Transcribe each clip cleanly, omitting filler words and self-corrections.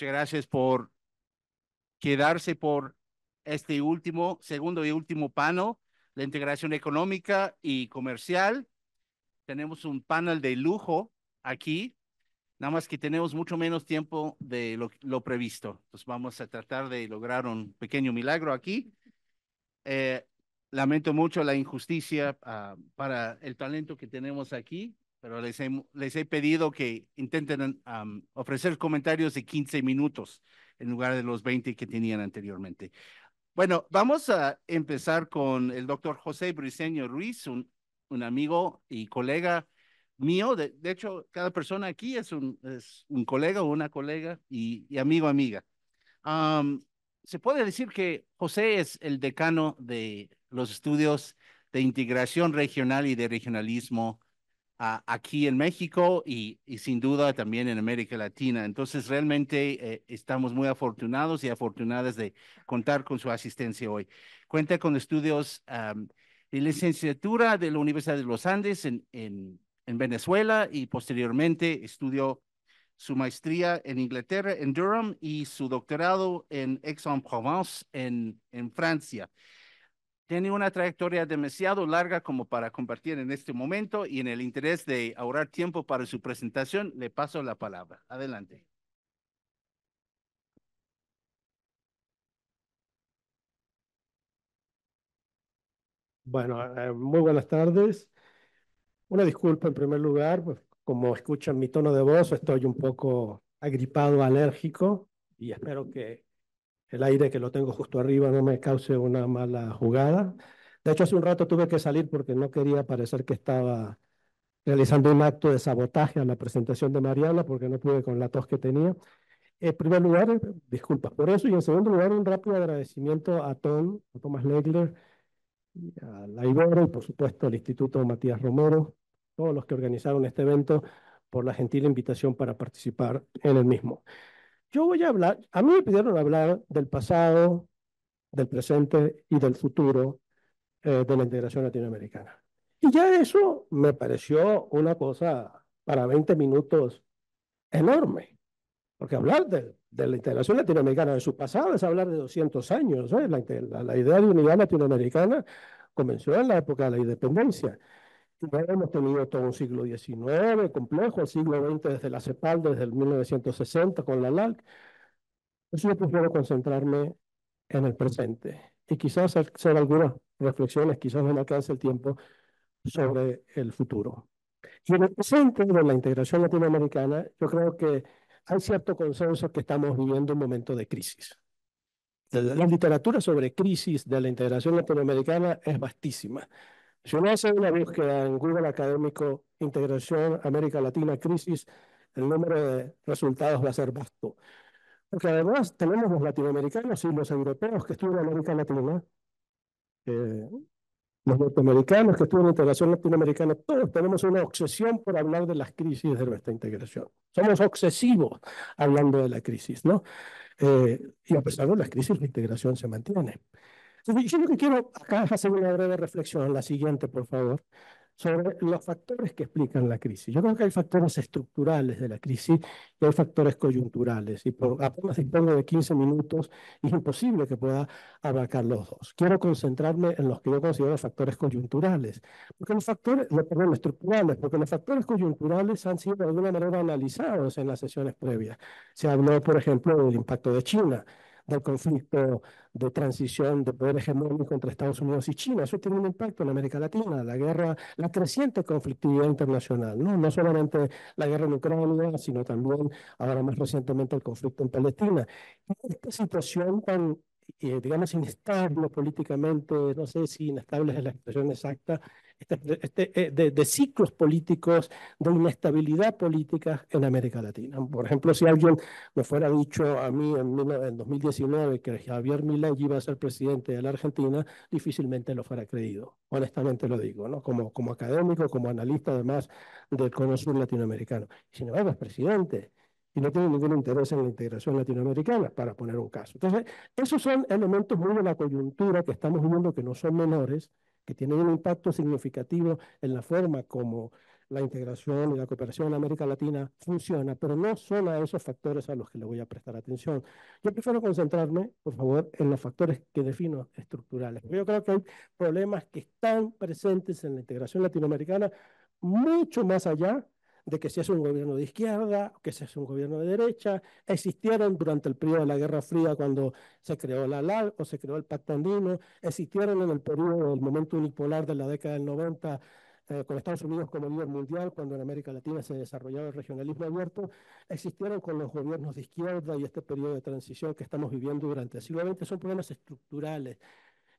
Muchas gracias por quedarse por este segundo y último panel, la integración económica y comercial. Tenemos un panel de lujo aquí, nada más que tenemos mucho menos tiempo de lo previsto. Entonces vamos a tratar de lograr un pequeño milagro aquí. Eh, Lamento mucho la injusticia para el talento que tenemos aquí, pero les he pedido que intenten ofrecer comentarios de 15 minutos en lugar de los 20 que tenían anteriormente. Bueno, vamos a empezar con el doctor José Briceño Ruiz, un amigo y colega mío. De hecho, cada persona aquí es un colega o una colega y amigo, amiga. Am, Se puede decir que José es el decano de los estudios de integración regional y de regionalismo aquí en México y sin duda también en América Latina. Entonces, realmente estamos muy afortunados y afortunadas de contar con su asistencia hoy. Cuenta con estudios de licenciatura de la Universidad de los Andes en Venezuela y posteriormente estudió su maestría en Inglaterra, en Durham, y su doctorado en Aix-en-Provence, en Francia. Tiene una trayectoria demasiado larga como para compartir en este momento y en el interés de ahorrar tiempo para su presentación, le paso la palabra. Adelante. Bueno, muy buenas tardes. Una disculpa en primer lugar, pues como escuchan mi tono de voz, estoy un poco agripado, alérgico, y espero que el aire que lo tengo justo arriba no me cause una mala jugada. De hecho, hace un rato tuve que salir porque no quería parecer que estaba realizando un acto de sabotaje a la presentación de Mariana, porque no pude con la tos que tenía. En primer lugar, disculpas por eso, y en segundo lugar, un rápido agradecimiento a Thomas Legler, a la Ibero y por supuesto al Instituto Matías Romero, todos los que organizaron este evento, por la gentil invitación para participar en el mismo. Yo voy a hablar, a mí me pidieron hablar del pasado, del presente y del futuro de la integración latinoamericana. Y ya eso me pareció una cosa para 20 minutos enorme, porque hablar de la integración latinoamericana de su pasado es hablar de 200 años. ¿Eh? La idea de unidad latinoamericana comenzó en la época de la independencia. Y luego hemos tenido todo un siglo XIX complejo, el siglo XX desde la CEPAL, desde el 1960 con la LALC. Por eso yo prefiero concentrarme en el presente y quizás hacer algunas reflexiones, quizás no me alcance el tiempo, sobre el futuro. Y en el presente de la integración latinoamericana, yo creo que hay cierto consenso que estamos viviendo un momento de crisis. La literatura sobre crisis de la integración latinoamericana es vastísima. Si uno hace una búsqueda en Google Académico, Integración América Latina, Crisis, el número de resultados va a ser vasto. Porque además tenemos los latinoamericanos y los europeos que estudian América Latina, eh, los norteamericanos que estudian integración latinoamericana, todos tenemos una obsesión por hablar de las crisis de nuestra integración. Somos obsesivos hablando de la crisis, ¿no? Y a pesar de las crisis, la integración se mantiene. Entonces, yo lo que quiero acá es hacer una breve reflexión, la siguiente, por favor, sobre los factores que explican la crisis. Yo creo que hay factores estructurales de la crisis y hay factores coyunturales. Y por apenas dispongo de 15 minutos, es imposible que pueda abarcar los dos. Quiero concentrarme en los que yo considero factores coyunturales, porque los factores, no, perdón, estructurales, porque los factores coyunturales han sido de alguna manera analizados en las sesiones previas. Se habló, por ejemplo, del impacto de China, del conflicto de transición de poder hegemónico entre Estados Unidos y China. Eso tiene un impacto en América Latina, la guerra, la creciente conflictividad internacional, ¿no? No solamente la guerra en Ucrania, sino también, ahora más recientemente, el conflicto en Palestina. Esta situación tan, digamos, inestable políticamente, no sé si inestable es la expresión exacta, de ciclos políticos, de inestabilidad política en América Latina. Por ejemplo, si alguien me fuera dicho a mí en 2019 que Javier Milei iba a ser presidente de la Argentina, difícilmente lo fuera creído. Honestamente lo digo, ¿no? Como académico, como analista además del cono sur latinoamericano. Sin embargo, es presidente y no tiene ningún interés en la integración latinoamericana, para poner un caso. Entonces, esos son elementos muy de la coyuntura que estamos viendo que no son menores, que tienen un impacto significativo en la forma como la integración y la cooperación en América Latina funciona, pero no son a esos factores a los que le voy a prestar atención. Yo prefiero concentrarme, por favor, en los factores que defino estructurales. Yo creo que hay problemas que están presentes en la integración latinoamericana mucho más allá de que si es un gobierno de izquierda, que si es un gobierno de derecha, existieron durante el periodo de la Guerra Fría cuando se creó la LAL o se creó el Pacto Andino, existieron en el periodo del momento unipolar de la década del 90 con Estados Unidos como líder mundial, cuando en América Latina se desarrollaba el regionalismo abierto, existieron con los gobiernos de izquierda y este periodo de transición que estamos viviendo durante el siglo XX, son problemas estructurales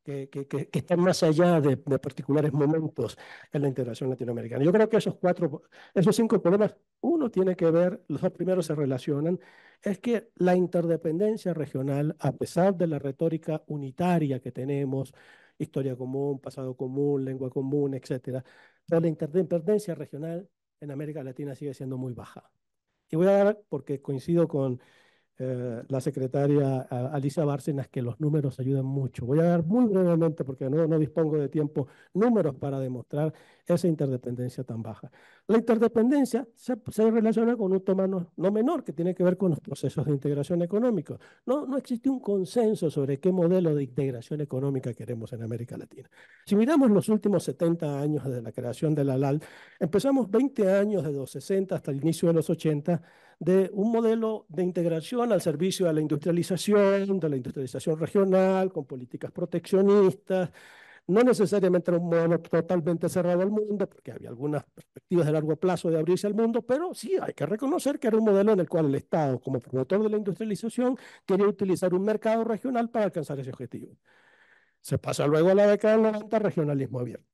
que están más allá de particulares momentos en la integración latinoamericana. Yo creo que esos cinco problemas, uno tiene que ver, los dos primeros se relacionan, es que la interdependencia regional, a pesar de la retórica unitaria que tenemos, historia común, pasado común, lengua común, etcétera, pero la interdependencia regional en América Latina sigue siendo muy baja. Y voy a dar, porque coincido con la secretaria Alicia Bárcenas, que los números ayudan mucho. Voy a dar muy brevemente, porque no dispongo de tiempo, números para demostrar esa interdependencia tan baja. La interdependencia se relaciona con un tema no menor, que tiene que ver con los procesos de integración económica. No existe un consenso sobre qué modelo de integración económica queremos en América Latina. Si miramos los últimos 70 años desde la creación de la LAL, empezamos 20 años de los 60 hasta el inicio de los 80 de un modelo de integración al servicio de la industrialización regional, con políticas proteccionistas. No necesariamente era un modelo totalmente cerrado al mundo, porque había algunas perspectivas de largo plazo de abrirse al mundo, pero sí hay que reconocer que era un modelo en el cual el Estado, como promotor de la industrialización, quería utilizar un mercado regional para alcanzar ese objetivo. Se pasa luego a la década del 90, regionalismo abierto,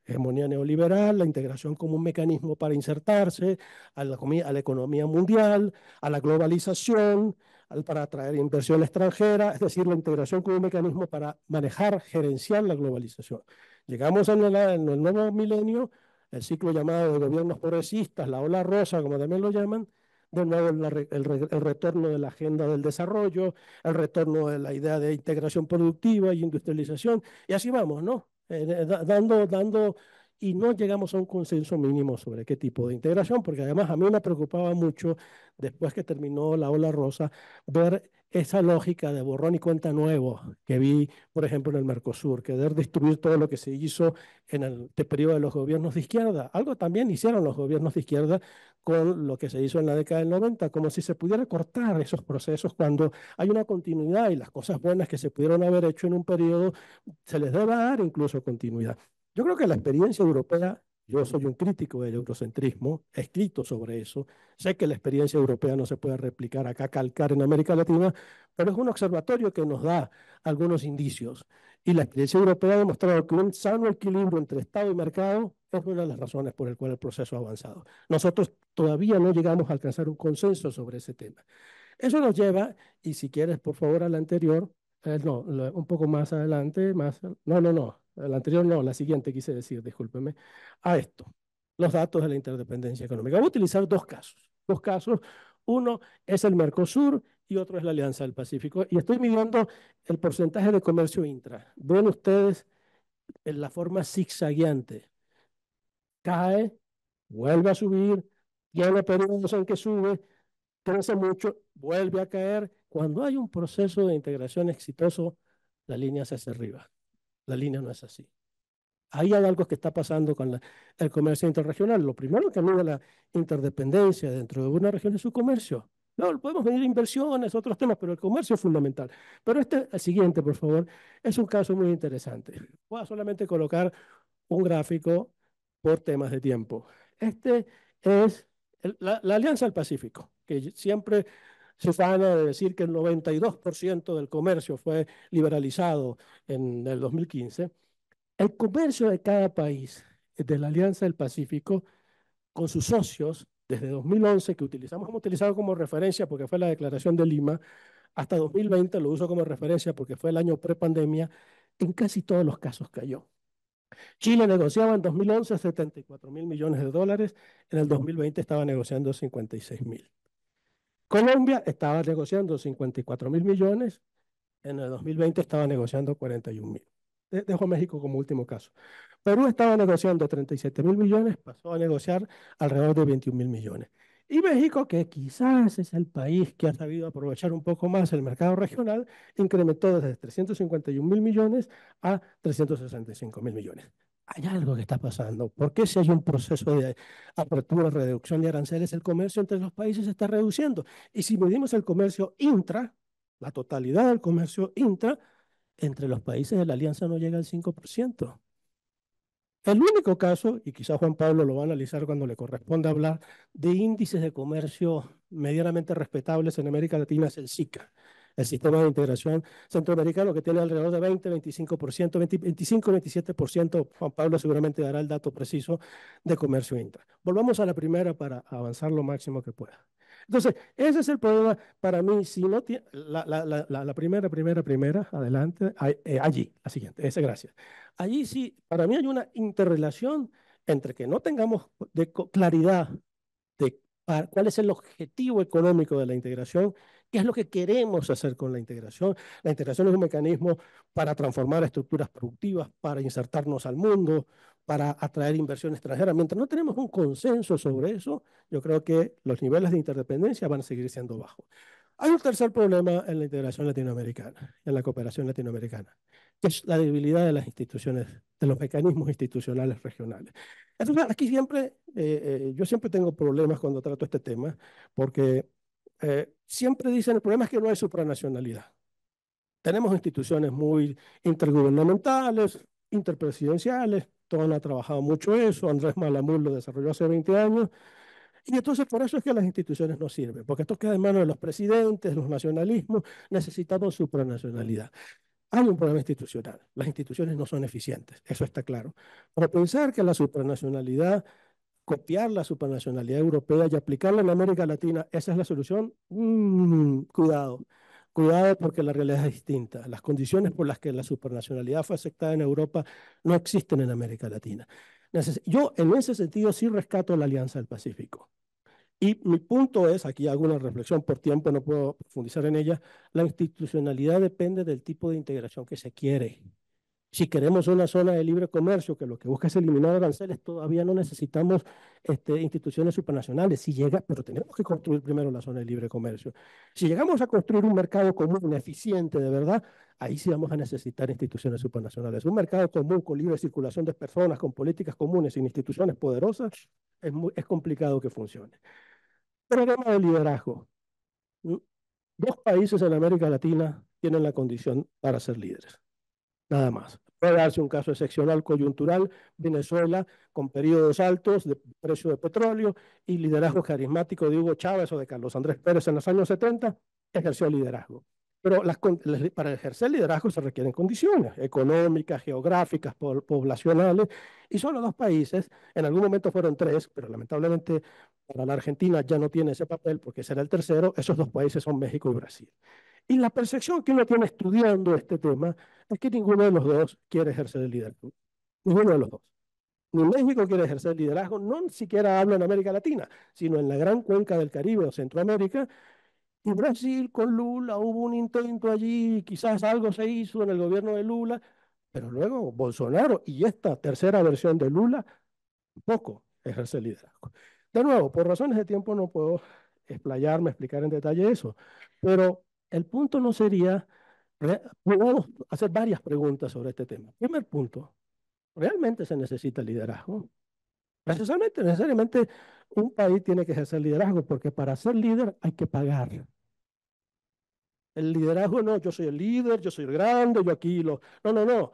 hegemonía neoliberal, la integración como un mecanismo para insertarse a la economía mundial, a la globalización, para atraer inversión extranjera, es decir, la integración como un mecanismo para manejar, gerenciar la globalización. Llegamos en el nuevo milenio, el ciclo llamado de gobiernos progresistas, la ola rosa, como también lo llaman, de nuevo el retorno de la agenda del desarrollo, el retorno de la idea de integración productiva y industrialización, y así vamos, ¿no? Dando, y no llegamos a un consenso mínimo sobre qué tipo de integración, porque además a mí me preocupaba mucho, después que terminó la ola rosa, ver esa lógica de borrón y cuenta nuevo que vi, por ejemplo, en el Mercosur, querer destruir todo lo que se hizo en el periodo de los gobiernos de izquierda. Algo también hicieron los gobiernos de izquierda con lo que se hizo en la década del 90, como si se pudiera cortar esos procesos cuando hay una continuidad y las cosas buenas que se pudieron haber hecho en un periodo se les debe dar incluso continuidad. Yo creo que la experiencia europea, yo soy un crítico del eurocentrismo, he escrito sobre eso, sé que la experiencia europea no se puede replicar acá, calcar en América Latina, pero es un observatorio que nos da algunos indicios. Y la experiencia europea ha demostrado que un sano equilibrio entre Estado y mercado es una de las razones por las cuales el proceso ha avanzado. Nosotros todavía no llegamos a alcanzar un consenso sobre ese tema. Eso nos lleva, y si quieres, por favor, a la anterior, no, un poco más adelante, no, la anterior no, la siguiente quise decir, discúlpeme, a esto, los datos de la interdependencia económica. Voy a utilizar dos casos, uno es el Mercosur y otro es la Alianza del Pacífico, y estoy midiendo el porcentaje de comercio intra. Ven ustedes en la forma zigzagueante, cae, vuelve a subir, tiene periodos en que sube, crece mucho, vuelve a caer. Cuando hay un proceso de integración exitoso, la línea se hace arriba. La línea no es así. Ahí hay algo que está pasando con el comercio interregional. Lo primero que mide la interdependencia dentro de una región es su comercio. No, podemos medir inversiones, otros temas, pero el comercio es fundamental. Pero el siguiente, por favor, es un caso muy interesante. Voy a solamente colocar un gráfico por temas de tiempo. Este es la Alianza del Pacífico, que siempre se fana de decir que el 92% del comercio fue liberalizado en el 2015. El comercio de cada país de la Alianza del Pacífico con sus socios desde 2011, que hemos utilizado como referencia porque fue la Declaración de Lima, hasta 2020 lo uso como referencia porque fue el año prepandemia, en casi todos los casos cayó. Chile negociaba en 2011 $74.000 millones, en el 2020 estaba negociando 56.000. Colombia estaba negociando 54.000 millones, en el 2020 estaba negociando 41.000. dejo México como último caso. Perú estaba negociando 37.000 millones, pasó a negociar alrededor de 21.000 millones. Y México, que quizás es el país que ha sabido aprovechar un poco más el mercado regional, incrementó desde 351.000 millones a 365.000 millones. Hay algo que está pasando. ¿Por qué si hay un proceso de apertura, reducción de aranceles, el comercio entre los países se está reduciendo? Y si medimos el comercio intra, la totalidad del comercio intra, entre los países de la alianza no llega al 5%. El único caso, y quizás Juan Pablo lo va a analizar cuando le corresponda hablar, de índices de comercio medianamente respetables en América Latina es el SICA, el Sistema de Integración Centroamericano, que tiene alrededor de 20, 25%, 20, 25, 27%. Juan Pablo seguramente dará el dato preciso de comercio intra. Volvamos a la primera para avanzar lo máximo que pueda. Entonces, ese es el problema para mí. Si no tiene, la primera, adelante, allí, la siguiente, esa, gracias. Allí sí, para mí hay una interrelación entre que no tengamos claridad de cuál es el objetivo económico de la integración, qué es lo que queremos hacer con la integración. La integración es un mecanismo para transformar estructuras productivas, para insertarnos al mundo, para atraer inversión extranjera. Mientras no tenemos un consenso sobre eso, yo creo que los niveles de interdependencia van a seguir siendo bajos. Hay un tercer problema en la integración latinoamericana, en la cooperación latinoamericana, que es la debilidad de las instituciones, de los mecanismos institucionales regionales. Entonces, aquí siempre, yo siempre tengo problemas cuando trato este tema, porque siempre dicen, el problema es que no hay supranacionalidad. Tenemos instituciones muy intergubernamentales, interpresidenciales, todos han trabajado mucho eso, Andrés Malamud lo desarrolló hace 20 años, y entonces por eso es que las instituciones no sirven, porque esto queda en manos de los presidentes, los nacionalismos, necesitamos supranacionalidad. Hay un problema institucional, las instituciones no son eficientes, eso está claro. Pero pensar que la supranacionalidad, copiar la supranacionalidad europea y aplicarla en América Latina, esa es la solución, cuidado. Cuidado porque la realidad es distinta. Las condiciones por las que la supranacionalidad fue aceptada en Europa no existen en América Latina. Yo en ese sentido sí rescato la Alianza del Pacífico. Y mi punto es, aquí hago una reflexión por tiempo, no puedo profundizar en ella, la institucionalidad depende del tipo de integración que se quiere. Si queremos una zona de libre comercio que lo que busca es eliminar aranceles, todavía no necesitamos instituciones supranacionales. Si llega, pero tenemos que construir primero la zona de libre comercio. Si llegamos a construir un mercado común eficiente de verdad, ahí sí vamos a necesitar instituciones supranacionales. Un mercado común con libre circulación de personas, con políticas comunes, sin instituciones poderosas, es complicado que funcione. Problema de liderazgo. Dos países en América Latina tienen la condición para ser líderes. Nada más. Puede darse un caso excepcional coyuntural, Venezuela, con periodos altos de precio de petróleo y liderazgo carismático de Hugo Chávez o de Carlos Andrés Pérez en los años 70, ejerció liderazgo. Pero para ejercer liderazgo se requieren condiciones económicas, geográficas, poblacionales, y solo dos países, en algún momento fueron tres, pero lamentablemente para la Argentina ya no tiene ese papel porque será el tercero, esos dos países son México y Brasil. Y la percepción que uno tiene estudiando este tema es que ninguno de los dos quiere ejercer el liderazgo. Ninguno de los dos. Ni México quiere ejercer el liderazgo, no ni siquiera hablo en América Latina, sino en la gran cuenca del Caribe o Centroamérica. Y Brasil con Lula hubo un intento allí, quizás algo se hizo en el gobierno de Lula, pero luego Bolsonaro y esta tercera versión de Lula poco ejerce el liderazgo. De nuevo, por razones de tiempo no puedo explayarme, explicar en detalle eso, pero el punto no sería, podemos hacer varias preguntas sobre este tema. Primer punto, ¿realmente se necesita liderazgo? Necesariamente un país tiene que ejercer liderazgo porque para ser líder hay que pagar. El liderazgo no, yo soy el líder, yo soy el grande, yo aquí lo... No, no, no.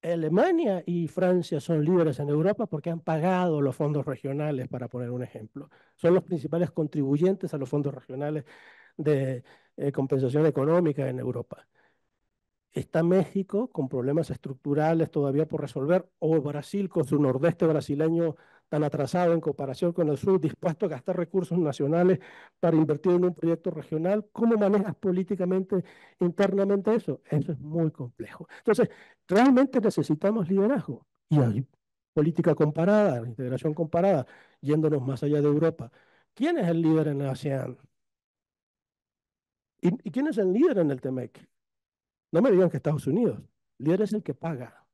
Alemania y Francia son líderes en Europa porque han pagado los fondos regionales, para poner un ejemplo. Son los principales contribuyentes a los fondos regionales de compensación económica en Europa. Está México con problemas estructurales todavía por resolver, o Brasil con su nordeste brasileño tan atrasado en comparación con el sur, dispuesto a gastar recursos nacionales para invertir en un proyecto regional. ¿Cómo manejas políticamente internamente eso? Eso es muy complejo. Entonces, realmente necesitamos liderazgo y hay política comparada, integración comparada, yéndonos más allá de Europa. ¿Quién es el líder en la ASEAN? ¿Y quién es el líder en el TEMEC? No me digan que Estados Unidos. El líder es el que paga.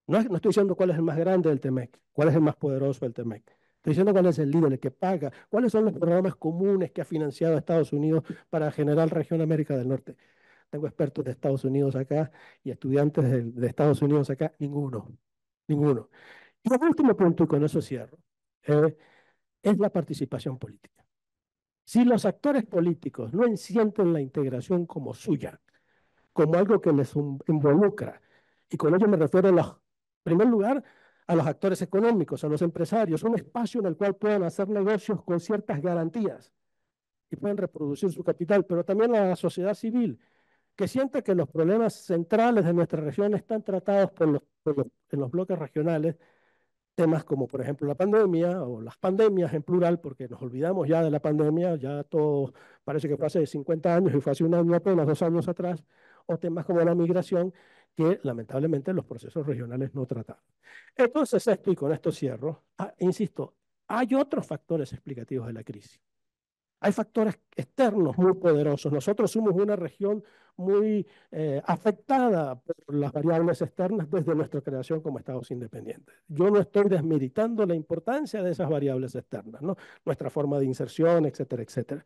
No estoy diciendo cuál es el más grande del TEMEC, cuál es el más poderoso del TEMEC. Estoy diciendo cuál es el líder, el que paga, cuáles son los programas comunes que ha financiado Estados Unidos para generar región América del Norte. Tengo expertos de Estados Unidos acá y estudiantes de Estados Unidos acá, ninguno, ninguno. Y el último punto, y con eso cierro, es la participación política. Si los actores políticos no sienten la integración como suya, como algo que les involucra, y con ello me refiero, en primer lugar, a los actores económicos, a los empresarios, un espacio en el cual puedan hacer negocios con ciertas garantías y pueden reproducir su capital, pero también a la sociedad civil, que siente que los problemas centrales de nuestra región están tratados en los bloques regionales, temas como por ejemplo la pandemia o las pandemias en plural, porque nos olvidamos ya de la pandemia, ya todo parece que fue hace 50 años y fue hace un año apenas, 2 años atrás, o temas como la migración, que lamentablemente los procesos regionales no trataron. Entonces esto, y con esto cierro, insisto, hay otros factores explicativos de la crisis. Hay factores externos muy poderosos. Nosotros somos una región muy afectada por las variables externas desde nuestra creación como Estados independientes. Yo no estoy desmeritando la importancia de esas variables externas, ¿no? Nuestra forma de inserción, etcétera, etcétera.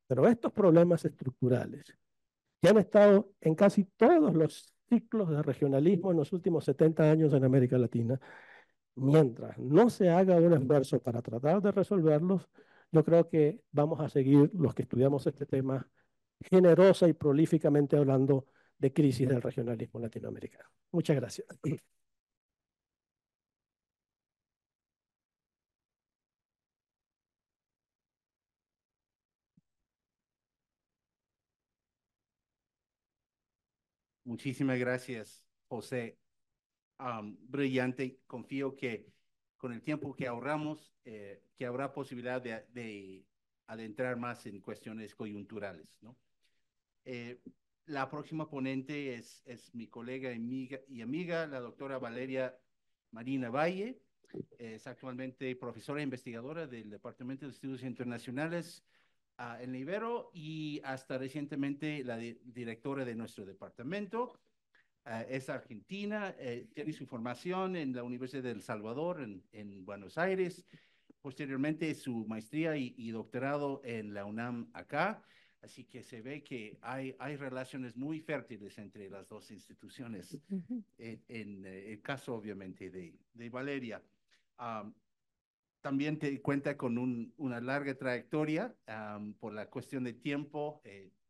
Pero estos problemas estructurales que han estado en casi todos los ciclos de regionalismo en los últimos 70 años en América Latina, mientras no se haga un esfuerzo para tratar de resolverlos, yo creo que vamos a seguir los que estudiamos este tema generosa y prolíficamente hablando de crisis del regionalismo latinoamericano. Muchas gracias. Muchísimas gracias, José. Brillante. Confío que con el tiempo que ahorramos, que habrá posibilidad de adentrar más en cuestiones coyunturales, ¿no? Eh, la próxima ponente es mi colega y amiga, la doctora Valeria Marina Valle. Es actualmente profesora e investigadora del Departamento de Estudios Internacionales en la Ibero y hasta recientemente la directora de nuestro departamento. Es argentina, tiene su formación en la Universidad de El Salvador, en Buenos Aires, posteriormente su maestría y doctorado en la UNAM acá, así que se ve que hay relaciones muy fértiles entre las dos instituciones, en el caso obviamente de Valeria. Um, también te cuenta con una larga trayectoria, por la cuestión de tiempo,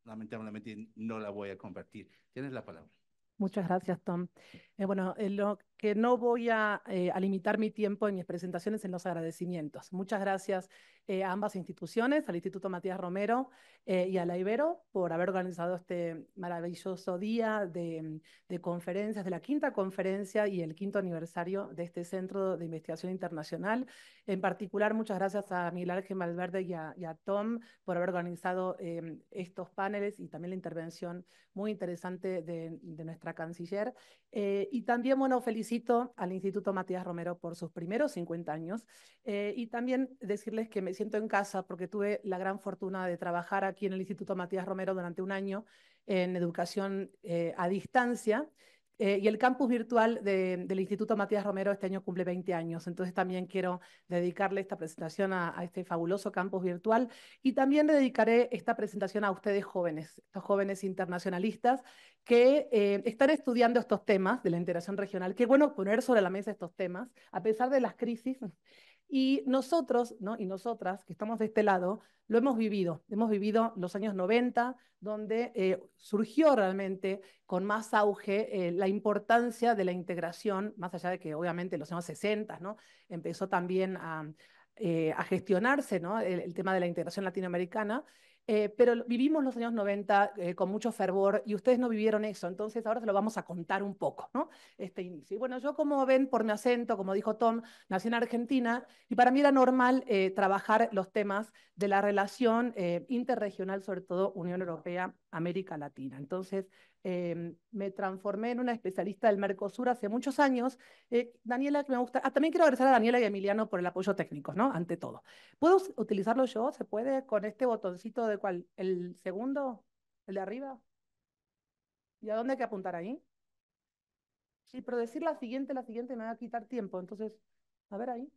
lamentablemente no la voy a compartir. Tienes la palabra. Muchas gracias, Tom. Bueno, lo que no voy a limitar mi tiempo en mis presentaciones en los agradecimientos. Muchas gracias a ambas instituciones, al Instituto Matías Romero y a la Ibero, por haber organizado este maravilloso día de conferencias, de la quinta conferencia y el quinto aniversario de este Centro de Investigación Internacional. En particular, muchas gracias a Miguel Ángel Malverde y a Tom por haber organizado estos paneles y también la intervención muy interesante de nuestra canciller. Y también, bueno, felicito al Instituto Matías Romero por sus primeros 50 años. Y también decirles que me siento en casa porque tuve la gran fortuna de trabajar aquí en el Instituto Matías Romero durante un año en educación a distancia. Y el campus virtual del Instituto Matías Romero este año cumple 20 años, entonces también quiero dedicarle esta presentación a este fabuloso campus virtual y también le dedicaré esta presentación a ustedes jóvenes, estos jóvenes internacionalistas que están estudiando estos temas de la integración regional. Qué bueno poner sobre la mesa estos temas, a pesar de las crisis. Y nosotros, ¿no? Y nosotras, que estamos de este lado, lo hemos vivido los años 90, donde surgió realmente con más auge la importancia de la integración, más allá de que obviamente en los años 60, ¿no? Empezó también a gestionarse, ¿no? El tema de la integración latinoamericana, pero vivimos los años 90 con mucho fervor y ustedes no vivieron eso, entonces ahora se lo vamos a contar un poco, ¿no? Este inicio. Y bueno, yo como ven por mi acento, como dijo Tom, nací en Argentina y para mí era normal trabajar los temas de la relación interregional, sobre todo Unión Europea, América Latina. Entonces, me transformé en una especialista del Mercosur hace muchos años. Daniela, que me gusta. También quiero agradecer a Daniela y a Emiliano por el apoyo técnico, ¿no? Ante todo. ¿Puedo utilizarlo yo? ¿Se puede con este botoncito de cuál? ¿El segundo? ¿El de arriba? ¿Y a dónde hay que apuntar ahí? Sí, pero decir la siguiente me va a quitar tiempo, entonces, a ver ahí.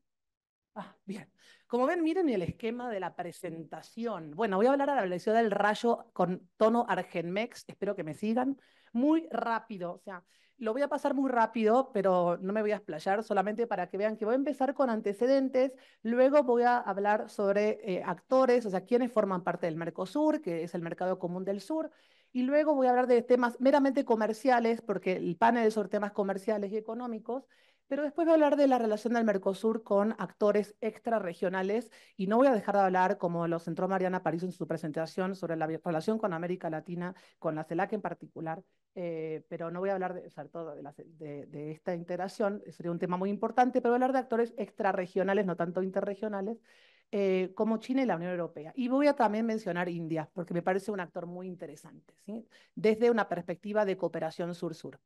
Ah, bien. Como ven, miren el esquema de la presentación. Bueno, voy a hablar a la velocidad del rayo con tono Argenmex, espero que me sigan. Muy rápido, o sea, lo voy a pasar muy rápido, pero no me voy a explayar, solamente para que vean que voy a empezar con antecedentes, luego voy a hablar sobre actores, o sea, quienes forman parte del Mercosur, que es el Mercado Común del Sur, y luego voy a hablar de temas meramente comerciales, porque el panel es sobre temas comerciales y económicos, pero después voy a hablar de la relación del Mercosur con actores extrarregionales y no voy a dejar de hablar, como lo centró Mariana París en su presentación, sobre la relación con América Latina, con la CELAC en particular, pero no voy a hablar de, o sea, todo de esta integración, sería un tema muy importante, pero voy a hablar de actores extrarregionales, no tanto interregionales, como China y la Unión Europea. Y voy a también mencionar India, porque me parece un actor muy interesante, ¿sí? Desde una perspectiva de cooperación sur-sur.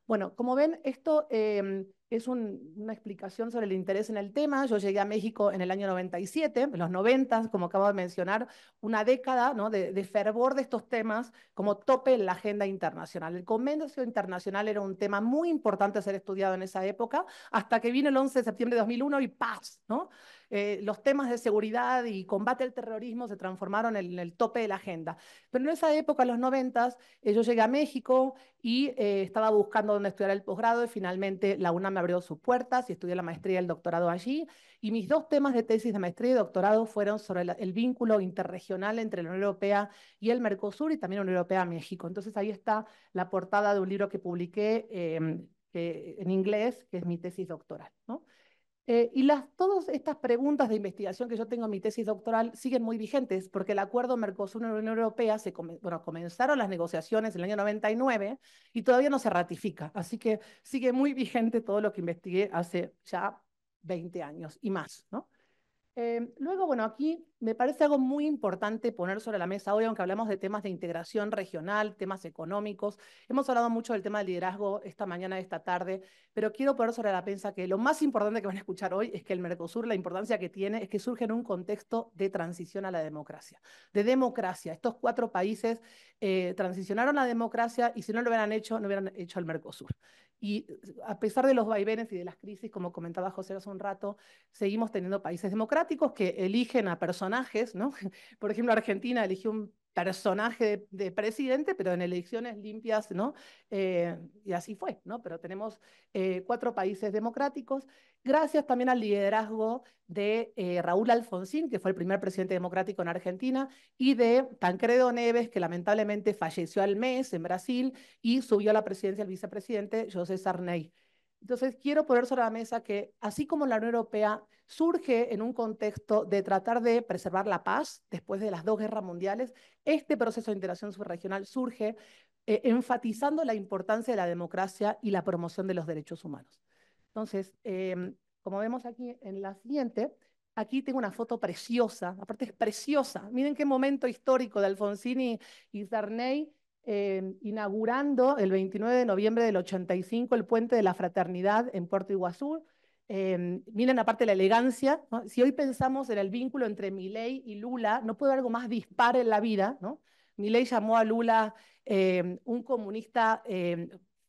Bueno, como ven, esto es una explicación sobre el interés en el tema. Yo llegué a México en el año 97, en los 90, como acabo de mencionar, una década, ¿no?, de fervor de estos temas como tope en la agenda internacional. El comercio internacional era un tema muy importante a ser estudiado en esa época, hasta que vino el 11 de septiembre de 2001 y ¡paz!, ¿no? Los temas de seguridad y combate al terrorismo se transformaron en el tope de la agenda. Pero en esa época, en los 90, yo llegué a México y estaba buscando dónde estudiar el posgrado y finalmente la UNAM me abrió sus puertas y estudié la maestría y el doctorado allí. Y mis dos temas de tesis de maestría y doctorado fueron sobre el vínculo interregional entre la Unión Europea y el Mercosur y también la Unión Europea-México. Entonces ahí está la portada de un libro que publiqué en inglés, que es mi tesis doctoral, ¿no? Todas estas preguntas de investigación que yo tengo en mi tesis doctoral siguen muy vigentes, porque el acuerdo Mercosur-Unión Europea, comenzaron las negociaciones en el año 99 y todavía no se ratifica. Así que sigue muy vigente todo lo que investigué hace ya 20 años y más, ¿no? Luego, bueno, aquí me parece algo muy importante poner sobre la mesa hoy, aunque hablamos de temas de integración regional, temas económicos. Hemos hablado mucho del tema del liderazgo esta mañana, esta tarde, pero quiero poner sobre la mesa que lo más importante que van a escuchar hoy es que el Mercosur, la importancia que tiene es que surge en un contexto de transición a la democracia. De democracia. Estos 4 países transicionaron a la democracia y si no lo hubieran hecho, no hubieran hecho el Mercosur. Y a pesar de los vaivenes y de las crisis, como comentaba José hace un rato, seguimos teniendo países democráticos que eligen a personajes, ¿no? Por ejemplo, Argentina eligió un personaje de presidente, pero en elecciones limpias, ¿no? Y así fue, ¿no? Pero tenemos 4 países democráticos, gracias también al liderazgo de Raúl Alfonsín, que fue el primer presidente democrático en Argentina, y de Tancredo Neves, que lamentablemente falleció al mes en Brasil y subió a la presidencia el vicepresidente José Sarney. Entonces, quiero poner sobre la mesa que, así como la Unión Europea surge en un contexto de tratar de preservar la paz después de las 2 guerras mundiales, este proceso de integración subregional surge enfatizando la importancia de la democracia y la promoción de los derechos humanos. Entonces, como vemos aquí en la siguiente, aquí tengo una foto preciosa, aparte es preciosa. Miren qué momento histórico de Alfonsín y Sarney, inaugurando el 29 de noviembre del 85 el Puente de la Fraternidad en Puerto Iguazú. Miren aparte la elegancia, ¿no? Si hoy pensamos en el vínculo entre Milei y Lula, no puede haber algo más dispar en la vida, ¿no? Milei llamó a Lula un comunista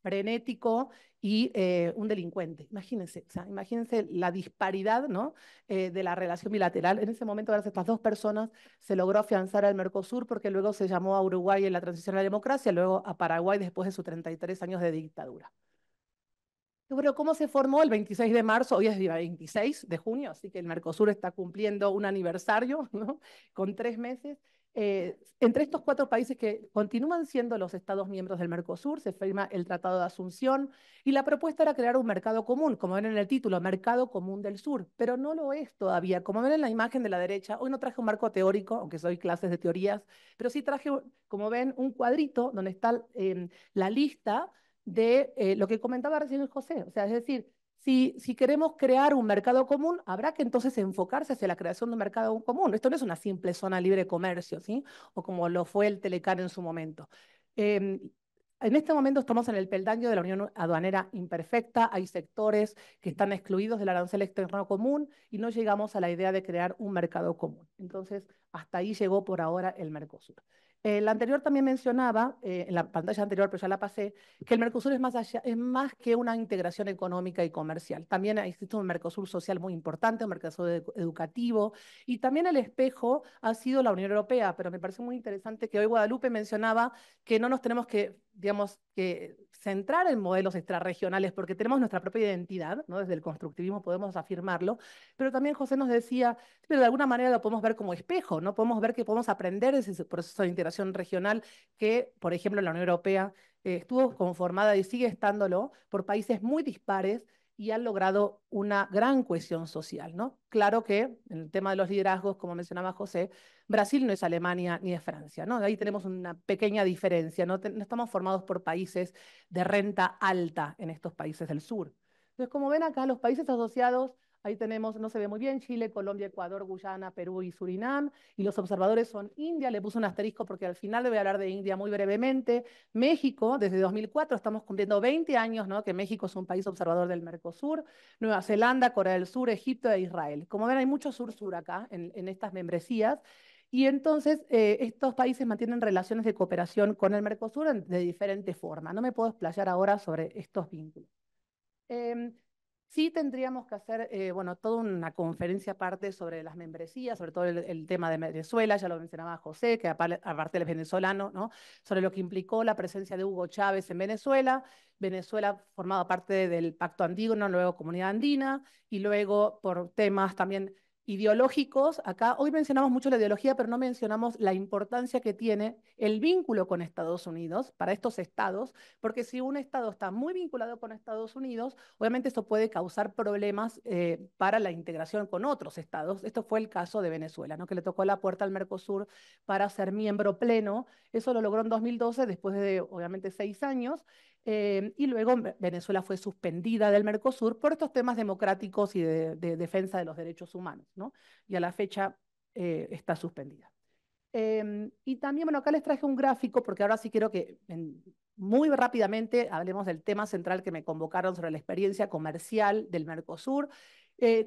frenético y un delincuente. Imagínense, o sea, imagínense la disparidad, ¿no? De la relación bilateral. En ese momento, gracias a estas 2 personas, se logró afianzar al Mercosur, porque luego se llamó a Uruguay en la transición a la democracia, luego a Paraguay después de sus 33 años de dictadura. Pero ¿cómo se formó? El 26 de marzo, hoy es el 26 de junio, así que el Mercosur está cumpliendo un aniversario, ¿no? Con 3 meses. Entre estos 4 países que continúan siendo los Estados miembros del Mercosur, se firma el Tratado de Asunción y la propuesta era crear un mercado común, como ven en el título, Mercado Común del Sur, pero no lo es todavía. Como ven en la imagen de la derecha, hoy no traje un marco teórico, aunque soy clases de teorías, pero sí traje, como ven, un cuadrito donde está la lista de lo que comentaba recién José. O sea, es decir, si queremos crear un mercado común, habrá que entonces enfocarse hacia la creación de un mercado común. Esto no es una simple zona libre de comercio, ¿sí? O como lo fue el Telecán en su momento. En este momento estamos en el peldaño de la Unión Aduanera Imperfecta, hay sectores que están excluidos del arancel externo común y no llegamos a la idea de crear un mercado común. Entonces, hasta ahí llegó por ahora el Mercosur. La anterior también mencionaba, en la pantalla anterior, pero ya la pasé, que el Mercosur es más que una integración económica y comercial. También existe un Mercosur social muy importante, un Mercosur educativo, y también el espejo ha sido la Unión Europea, pero me parece muy interesante que hoy Guadalupe mencionaba que no nos tenemos que, digamos, que centrar en modelos extrarregionales, porque tenemos nuestra propia identidad, ¿no? Desde el constructivismo podemos afirmarlo, pero también José nos decía, pero de alguna manera lo podemos ver como espejo, ¿no? Podemos ver que podemos aprender de ese proceso de integración regional que, por ejemplo, la Unión Europea estuvo conformada y sigue estándolo por países muy dispares y han logrado una gran cohesión social, ¿no? Claro que en el tema de los liderazgos, como mencionaba José, Brasil no es Alemania ni es Francia, ¿no? Ahí tenemos una pequeña diferencia, no estamos formados por países de renta alta en estos países del sur. Entonces, como ven acá, los países asociados, ahí tenemos, no se ve muy bien, Chile, Colombia, Ecuador, Guyana, Perú y Surinam, y los observadores son India, le puse un asterisco porque al final le voy a hablar de India muy brevemente. México, desde 2004 estamos cumpliendo 20 años, ¿no? Que México es un país observador del Mercosur, Nueva Zelanda, Corea del Sur, Egipto e Israel. Como ven, hay mucho sur-sur acá en estas membresías. Y entonces estos países mantienen relaciones de cooperación con el Mercosur de diferente forma. No me puedo explayar ahora sobre estos vínculos. Eh, sí tendríamos que hacer, bueno, toda una conferencia aparte sobre las membresías, sobre todo el tema de Venezuela, ya lo mencionaba José, que aparte él es venezolano, ¿no? Sobre lo que implicó la presencia de Hugo Chávez en Venezuela. Venezuela formaba parte del Pacto Andino, luego Comunidad Andina, y luego por temas también ideológicos, acá hoy mencionamos mucho la ideología, pero no mencionamos la importancia que tiene el vínculo con Estados Unidos para estos estados, porque si un estado está muy vinculado con Estados Unidos, obviamente esto puede causar problemas para la integración con otros estados. Esto fue el caso de Venezuela, ¿no? Que le tocó la puerta al Mercosur para ser miembro pleno. Eso lo logró en 2012, después de obviamente 6 años. Y luego Venezuela fue suspendida del Mercosur por estos temas democráticos y de defensa de los derechos humanos, ¿no? Y a la fecha está suspendida. Y también, bueno, acá les traje un gráfico porque ahora sí quiero que muy rápidamente hablemos del tema central que me convocaron sobre la experiencia comercial del Mercosur.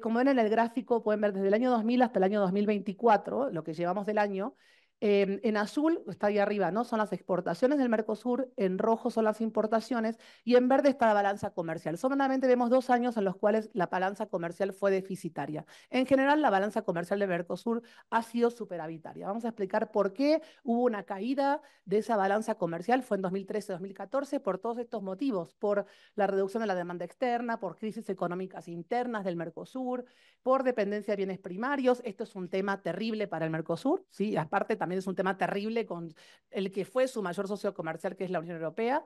Como ven en el gráfico, pueden ver desde el año 2000 hasta el año 2024, lo que llevamos del año. En azul está ahí arriba, ¿no? Son las exportaciones del Mercosur, en rojo son las importaciones y en verde está la balanza comercial. Solamente vemos 2 años en los cuales la balanza comercial fue deficitaria. En general, la balanza comercial del Mercosur ha sido superavitaria. Vamos a explicar por qué hubo una caída de esa balanza comercial, fue en 2013-2014, por todos estos motivos, por la reducción de la demanda externa, por crisis económicas internas del Mercosur, por dependencia de bienes primarios. Esto es un tema terrible para el Mercosur, ¿sí? Aparte también es un tema terrible con el que fue su mayor socio comercial, que es la Unión Europea,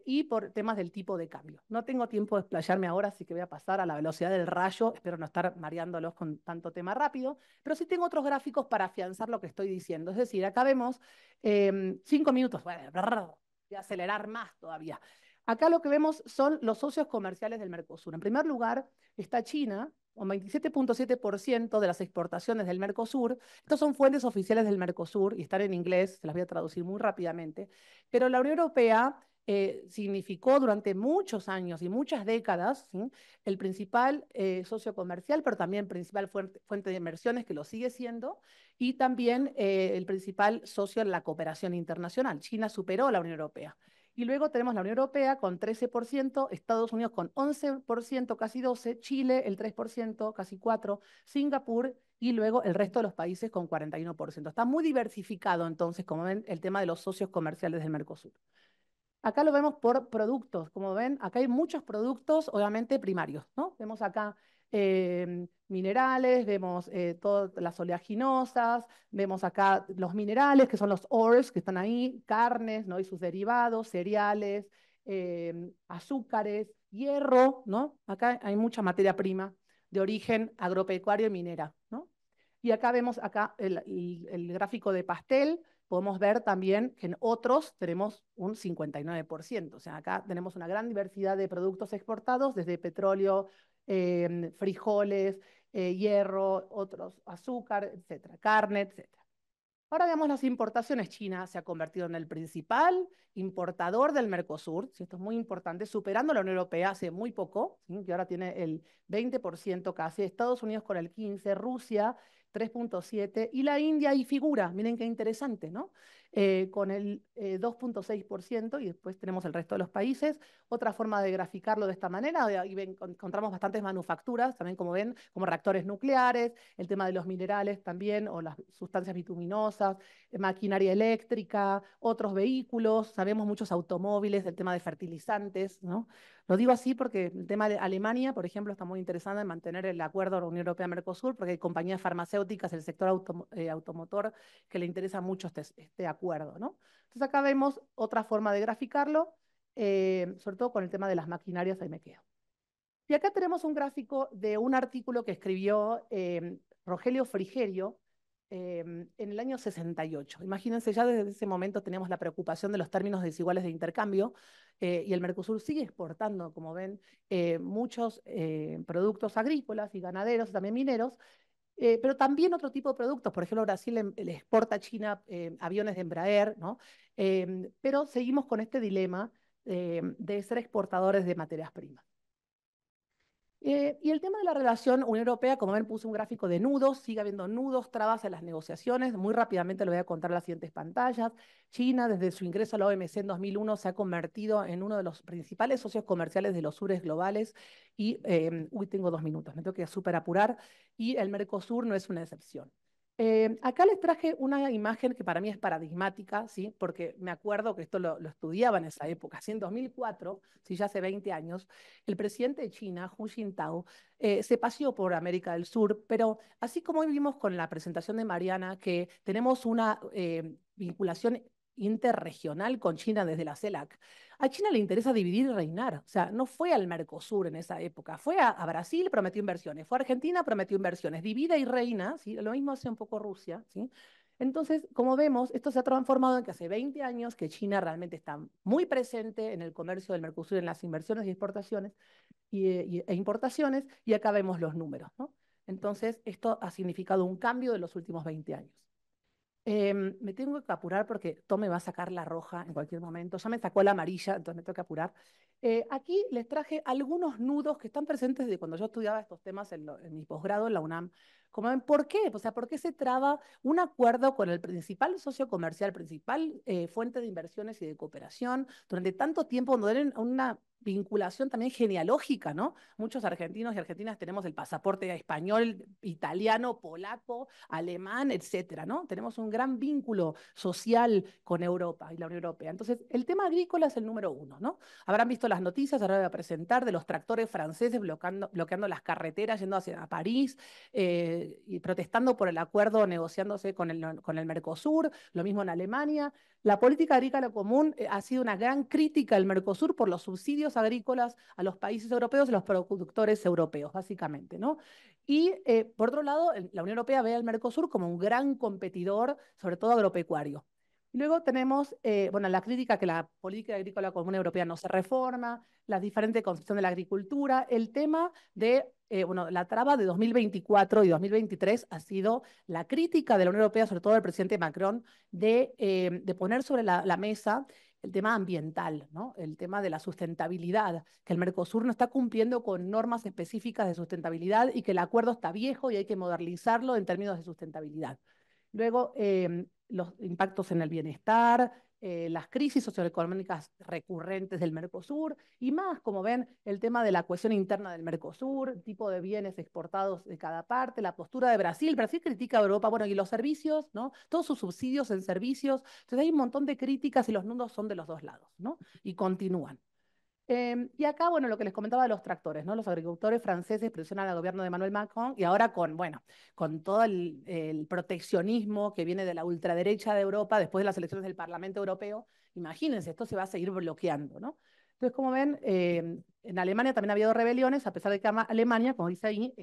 y por temas del tipo de cambio. No tengo tiempo de explayarme ahora, así que voy a pasar a la velocidad del rayo. Espero no estar mareándolos con tanto tema rápido, pero sí tengo otros gráficos para afianzar lo que estoy diciendo. Es decir, acá vemos 5 minutos, voy a acelerar más todavía. Acá lo que vemos son los socios comerciales del Mercosur. En primer lugar está China, con 27.7% de las exportaciones del Mercosur. Estas son fuentes oficiales del Mercosur y están en inglés, se las voy a traducir muy rápidamente. Pero la Unión Europea significó durante muchos años y muchas décadas, ¿sí?, el principal socio comercial, pero también principal fuente de inversiones, que lo sigue siendo, y también el principal socio en la cooperación internacional. China superó a la Unión Europea. Y luego tenemos la Unión Europea con 13%, Estados Unidos con 11%, casi 12%, Chile el 3%, casi 4%, Singapur y luego el resto de los países con 41%. Está muy diversificado entonces, como ven, el tema de los socios comerciales del Mercosur. Acá lo vemos por productos. Como ven, acá hay muchos productos, obviamente primarios, ¿no? Vemos acá minerales, vemos todas las oleaginosas, vemos acá los minerales, que son los ores que están ahí, carnes, ¿no?, y sus derivados, cereales, azúcares, hierro, ¿no? Acá hay mucha materia prima de origen agropecuario y minera, ¿no? Y acá vemos acá el gráfico de pastel. Podemos ver también que en otros tenemos un 59%. O sea, acá tenemos una gran diversidad de productos exportados, desde petróleo, frijoles, hierro, otros, azúcar, etcétera, carne, etcétera. Ahora veamos las importaciones. China se ha convertido en el principal importador del Mercosur, ¿sí? Esto es muy importante, superando a la Unión Europea hace muy poco, ¿sí?, que ahora tiene el 20% casi, Estados Unidos con el 15%, Rusia 3.7%, y la India ahí figura, miren qué interesante, ¿no? con el 2,6%, y después tenemos el resto de los países. Otra forma de graficarlo de esta manera, ahí encontramos bastantes manufacturas, también como ven, como reactores nucleares, el tema de los minerales también, o las sustancias bituminosas, maquinaria eléctrica, otros vehículos, sabemos muchos automóviles, el tema de fertilizantes, ¿no? Lo digo así porque el tema de Alemania, por ejemplo, está muy interesada en mantener el acuerdo de la Unión Europea-Mercosur, porque hay compañías farmacéuticas, el sector automotor, que le interesa mucho este acuerdo, ¿no? Entonces acá vemos otra forma de graficarlo, sobre todo con el tema de las maquinarias, ahí me quedo. Y acá tenemos un gráfico de un artículo que escribió Rogelio Frigerio en el año 68. Imagínense, ya desde ese momento tenemos la preocupación de los términos desiguales de intercambio, y el Mercosur sigue exportando, como ven, muchos productos agrícolas y ganaderos, también mineros, pero también otro tipo de productos. Por ejemplo, Brasil le exporta a China aviones de Embraer, ¿no? Pero seguimos con este dilema de ser exportadores de materias primas. Y el tema de la relación Unión Europea, como ven, puse un gráfico de nudos, sigue habiendo nudos, trabas en las negociaciones. Muy rápidamente lo voy a contar en las siguientes pantallas. China, desde su ingreso a la OMC en 2001, se ha convertido en uno de los principales socios comerciales de los sures globales. Y, tengo 2 minutos, me tengo que súper apurar. Y el Mercosur no es una excepción. Acá les traje una imagen que para mí es paradigmática, ¿sí? Porque me acuerdo que esto lo estudiaba en esa época, así en 2004, ¿sí? Ya hace 20 años, el presidente de China, Hu Jintao, se paseó por América del Sur, pero así como hoy vimos con la presentación de Mariana, que tenemos una vinculación interregional con China desde la CELAC, a China le interesa dividir y reinar. O sea, no fue al Mercosur en esa época, fue a Brasil, prometió inversiones, fue a Argentina, prometió inversiones, divide y reina, ¿sí? Lo mismo hace un poco Rusia, ¿sí? Entonces, como vemos, esto se ha transformado en que hace 20 años que China realmente está muy presente en el comercio del Mercosur, en las inversiones y exportaciones e importaciones, y acá vemos los números, ¿no? Entonces, esto ha significado un cambio de los últimos 20 años. Me tengo que apurar porque Tom me va a sacar la roja en cualquier momento. Ya me sacó la amarilla, entonces me tengo que apurar. Aquí les traje algunos nudos que están presentes desde cuando yo estudiaba estos temas en mi posgrado en la UNAM. Como ven, ¿por qué? O sea, ¿por qué se traba un acuerdo con el principal socio comercial, principal fuente de inversiones y de cooperación durante tanto tiempo, donde era una vinculación también genealógica, ¿no? Muchos argentinos y argentinas tenemos el pasaporte español, italiano, polaco, alemán, etcétera, ¿no? Tenemos un gran vínculo social con Europa y la Unión Europea. Entonces, el tema agrícola es el número uno, ¿no? Habrán visto las noticias, ahora voy a presentar, de los tractores franceses bloqueando las carreteras, yendo hacia París, y protestando por el acuerdo negociándose con el Mercosur, lo mismo en Alemania. La política agrícola común ha sido una gran crítica al Mercosur por los subsidios agrícolas a los países europeos y los productores europeos, básicamente, ¿no? Y por otro lado, la Unión Europea ve al Mercosur como un gran competidor, sobre todo agropecuario. Luego tenemos, bueno, la crítica que la política agrícola común europea no se reforma, la diferente concepción de la agricultura, el tema de, bueno, la traba de 2024 y 2023 ha sido la crítica de la Unión Europea, sobre todo del presidente Macron, de poner sobre la mesa el tema ambiental, ¿no? El tema de la sustentabilidad, que el Mercosur no está cumpliendo con normas específicas de sustentabilidad y que el acuerdo está viejo y hay que modernizarlo en términos de sustentabilidad. Luego, los impactos en el bienestar, las crisis socioeconómicas recurrentes del Mercosur y más, como ven, el tema de la cohesión interna del Mercosur, tipo de bienes exportados de cada parte, la postura de Brasil. Brasil critica a Europa, bueno, y los servicios, ¿no? Todos sus subsidios en servicios. Entonces hay un montón de críticas y los números son de los dos lados, ¿no? Y continúan. Y acá, bueno, lo que les comentaba de los tractores, ¿no? Los agricultores franceses presionan al gobierno de Emmanuel Macron y ahora bueno, con todo el proteccionismo que viene de la ultraderecha de Europa después de las elecciones del Parlamento Europeo, imagínense, esto se va a seguir bloqueando, ¿no? Entonces, como ven, en Alemania también ha habido rebeliones, a pesar de que Alemania, como dice ahí,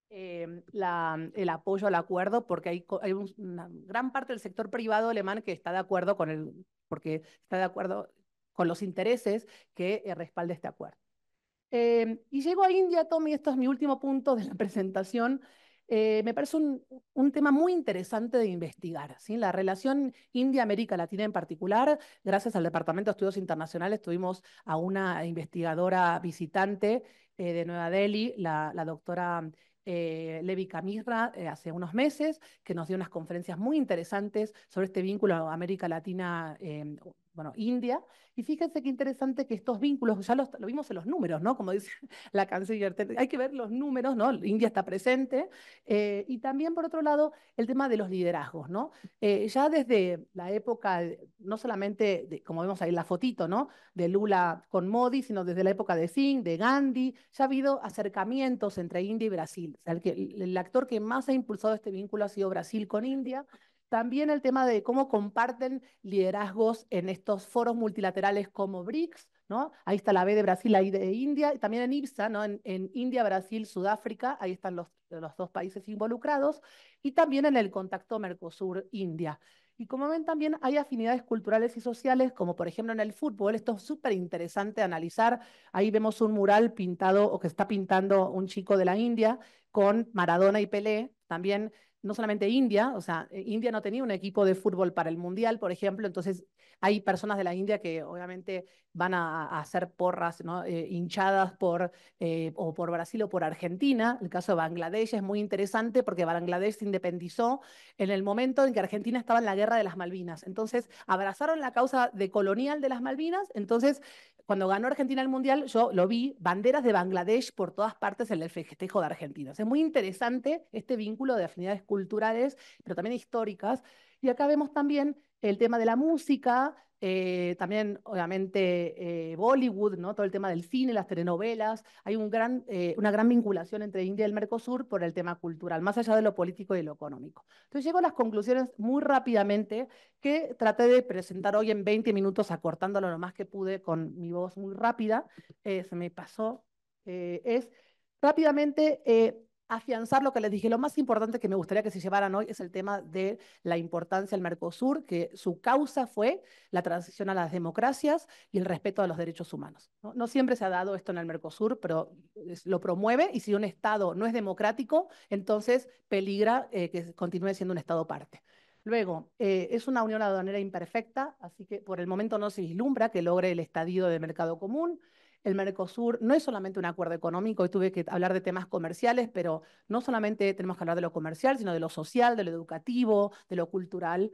el apoyo al acuerdo, porque hay una gran parte del sector privado alemán que está de acuerdo porque está de acuerdo con los intereses que respalda este acuerdo. Y llego a India, Tommy, esto es mi último punto de la presentación. Me parece un tema muy interesante de investigar, ¿sí? La relación India-América Latina en particular. Gracias al Departamento de Estudios Internacionales tuvimos a una investigadora visitante de Nueva Delhi, la doctora Levi Camirra hace unos meses, que nos dio unas conferencias muy interesantes sobre este vínculo América Latina, bueno, India. Y fíjense qué interesante que estos vínculos, ya lo vimos en los números, ¿no? Como dice la canciller, hay que ver los números, ¿no? India está presente. Y también, por otro lado, el tema de los liderazgos, ¿no? Ya desde la época, no solamente, como vemos ahí en la fotito, ¿no? De Lula con Modi, sino desde la época de Singh, de Gandhi, ya ha habido acercamientos entre India y Brasil. O sea, el actor que más ha impulsado este vínculo ha sido Brasil con India. También el tema de cómo comparten liderazgos en estos foros multilaterales como BRICS, ¿no? Ahí está la B de Brasil, ahí de India, y también en IBSA, ¿no? En India, Brasil, Sudáfrica, ahí están los dos países involucrados, y también en el contacto Mercosur-India. Y como ven, también hay afinidades culturales y sociales, como por ejemplo en el fútbol. Esto es súper interesante analizar. Ahí vemos un mural pintado o que está pintando un chico de la India con Maradona y Pelé. También, no solamente India, o sea, India no tenía un equipo de fútbol para el Mundial, por ejemplo. Entonces, hay personas de la India que obviamente van a hacer porras, ¿no? Hinchadas o por Brasil o por Argentina. El caso de Bangladesh es muy interesante porque Bangladesh se independizó en el momento en que Argentina estaba en la guerra de las Malvinas. Entonces, abrazaron la causa decolonial de las Malvinas. Entonces, cuando ganó Argentina el Mundial, yo lo vi, banderas de Bangladesh por todas partes en el festejo de Argentina. O sea, es muy interesante este vínculo de afinidades culturales, pero también históricas. Y acá vemos también el tema de la música, también obviamente Bollywood, ¿no? Todo el tema del cine, las telenovelas. Hay una gran vinculación entre India y el Mercosur por el tema cultural, más allá de lo político y de lo económico. Entonces llego a las conclusiones muy rápidamente que traté de presentar hoy en 20 minutos, acortándolo lo más que pude con mi voz muy rápida. Se me pasó. Es rápidamente afianzar lo que les dije. Lo más importante que me gustaría que se llevaran hoy es el tema de la importancia del Mercosur, que su causa fue la transición a las democracias y el respeto a los derechos humanos. No, no siempre se ha dado esto en el Mercosur, pero lo promueve, y si un Estado no es democrático, entonces peligra que continúe siendo un Estado parte. Luego, es una unión aduanera imperfecta, así que por el momento no se vislumbra que logre el estadio de mercado común. El Mercosur no es solamente un acuerdo económico, y tuve que hablar de temas comerciales, pero no solamente tenemos que hablar de lo comercial, sino de lo social, de lo educativo, de lo cultural.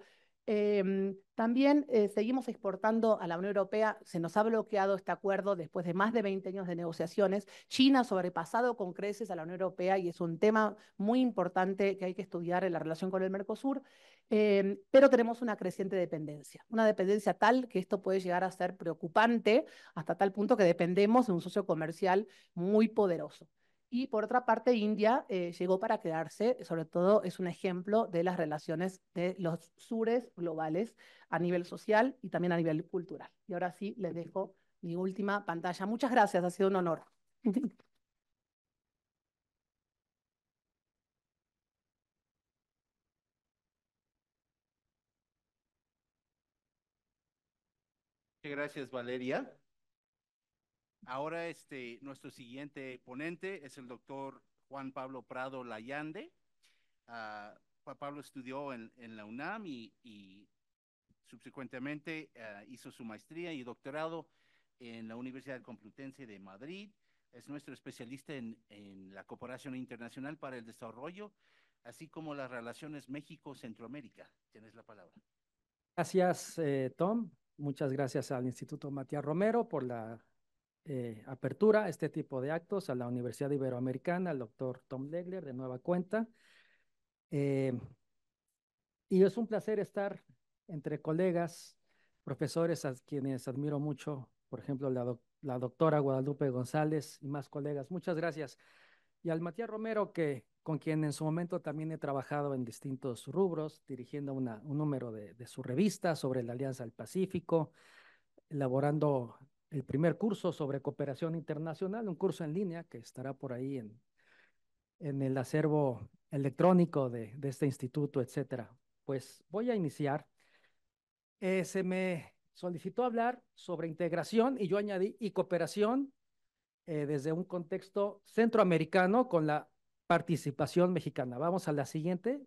También seguimos exportando a la Unión Europea. Se nos ha bloqueado este acuerdo después de más de 20 años de negociaciones. China ha sobrepasado con creces a la Unión Europea y es un tema muy importante que hay que estudiar en la relación con el Mercosur. Pero tenemos una dependencia tal que esto puede llegar a ser preocupante hasta tal punto que dependemos de un socio comercial muy poderoso. Y por otra parte, India llegó para quedarse, sobre todo es un ejemplo de las relaciones de los sures globales a nivel social y también a nivel cultural. Y ahora sí, les dejo mi última pantalla. Muchas gracias, ha sido un honor. Muchas gracias, Valeria. Ahora nuestro siguiente ponente es el doctor Juan Pablo Prado Layande. Juan Pablo estudió en la UNAM y subsecuentemente hizo su maestría y doctorado en la Universidad Complutense de Madrid. Es nuestro especialista en la cooperación internacional para el desarrollo, así como las relaciones México-Centroamérica. Tienes la palabra. Gracias, Tom. Muchas gracias al Instituto Matías Romero por la apertura a este tipo de actos, a la Universidad Iberoamericana, al doctor Tom Legler, de nueva cuenta. Y es un placer estar entre colegas, profesores a quienes admiro mucho, por ejemplo, la doctora Guadalupe González y más colegas. Muchas gracias. Y al Matías Romero, con quien en su momento también he trabajado en distintos rubros, dirigiendo un número de su revista sobre la Alianza del Pacífico, elaborando el primer curso sobre cooperación internacional, un curso en línea que estará por ahí en el acervo electrónico de este instituto, etcétera. Pues voy a iniciar. Se me solicitó hablar sobre integración y yo añadí y cooperación desde un contexto centroamericano con la participación mexicana. Vamos a la siguiente.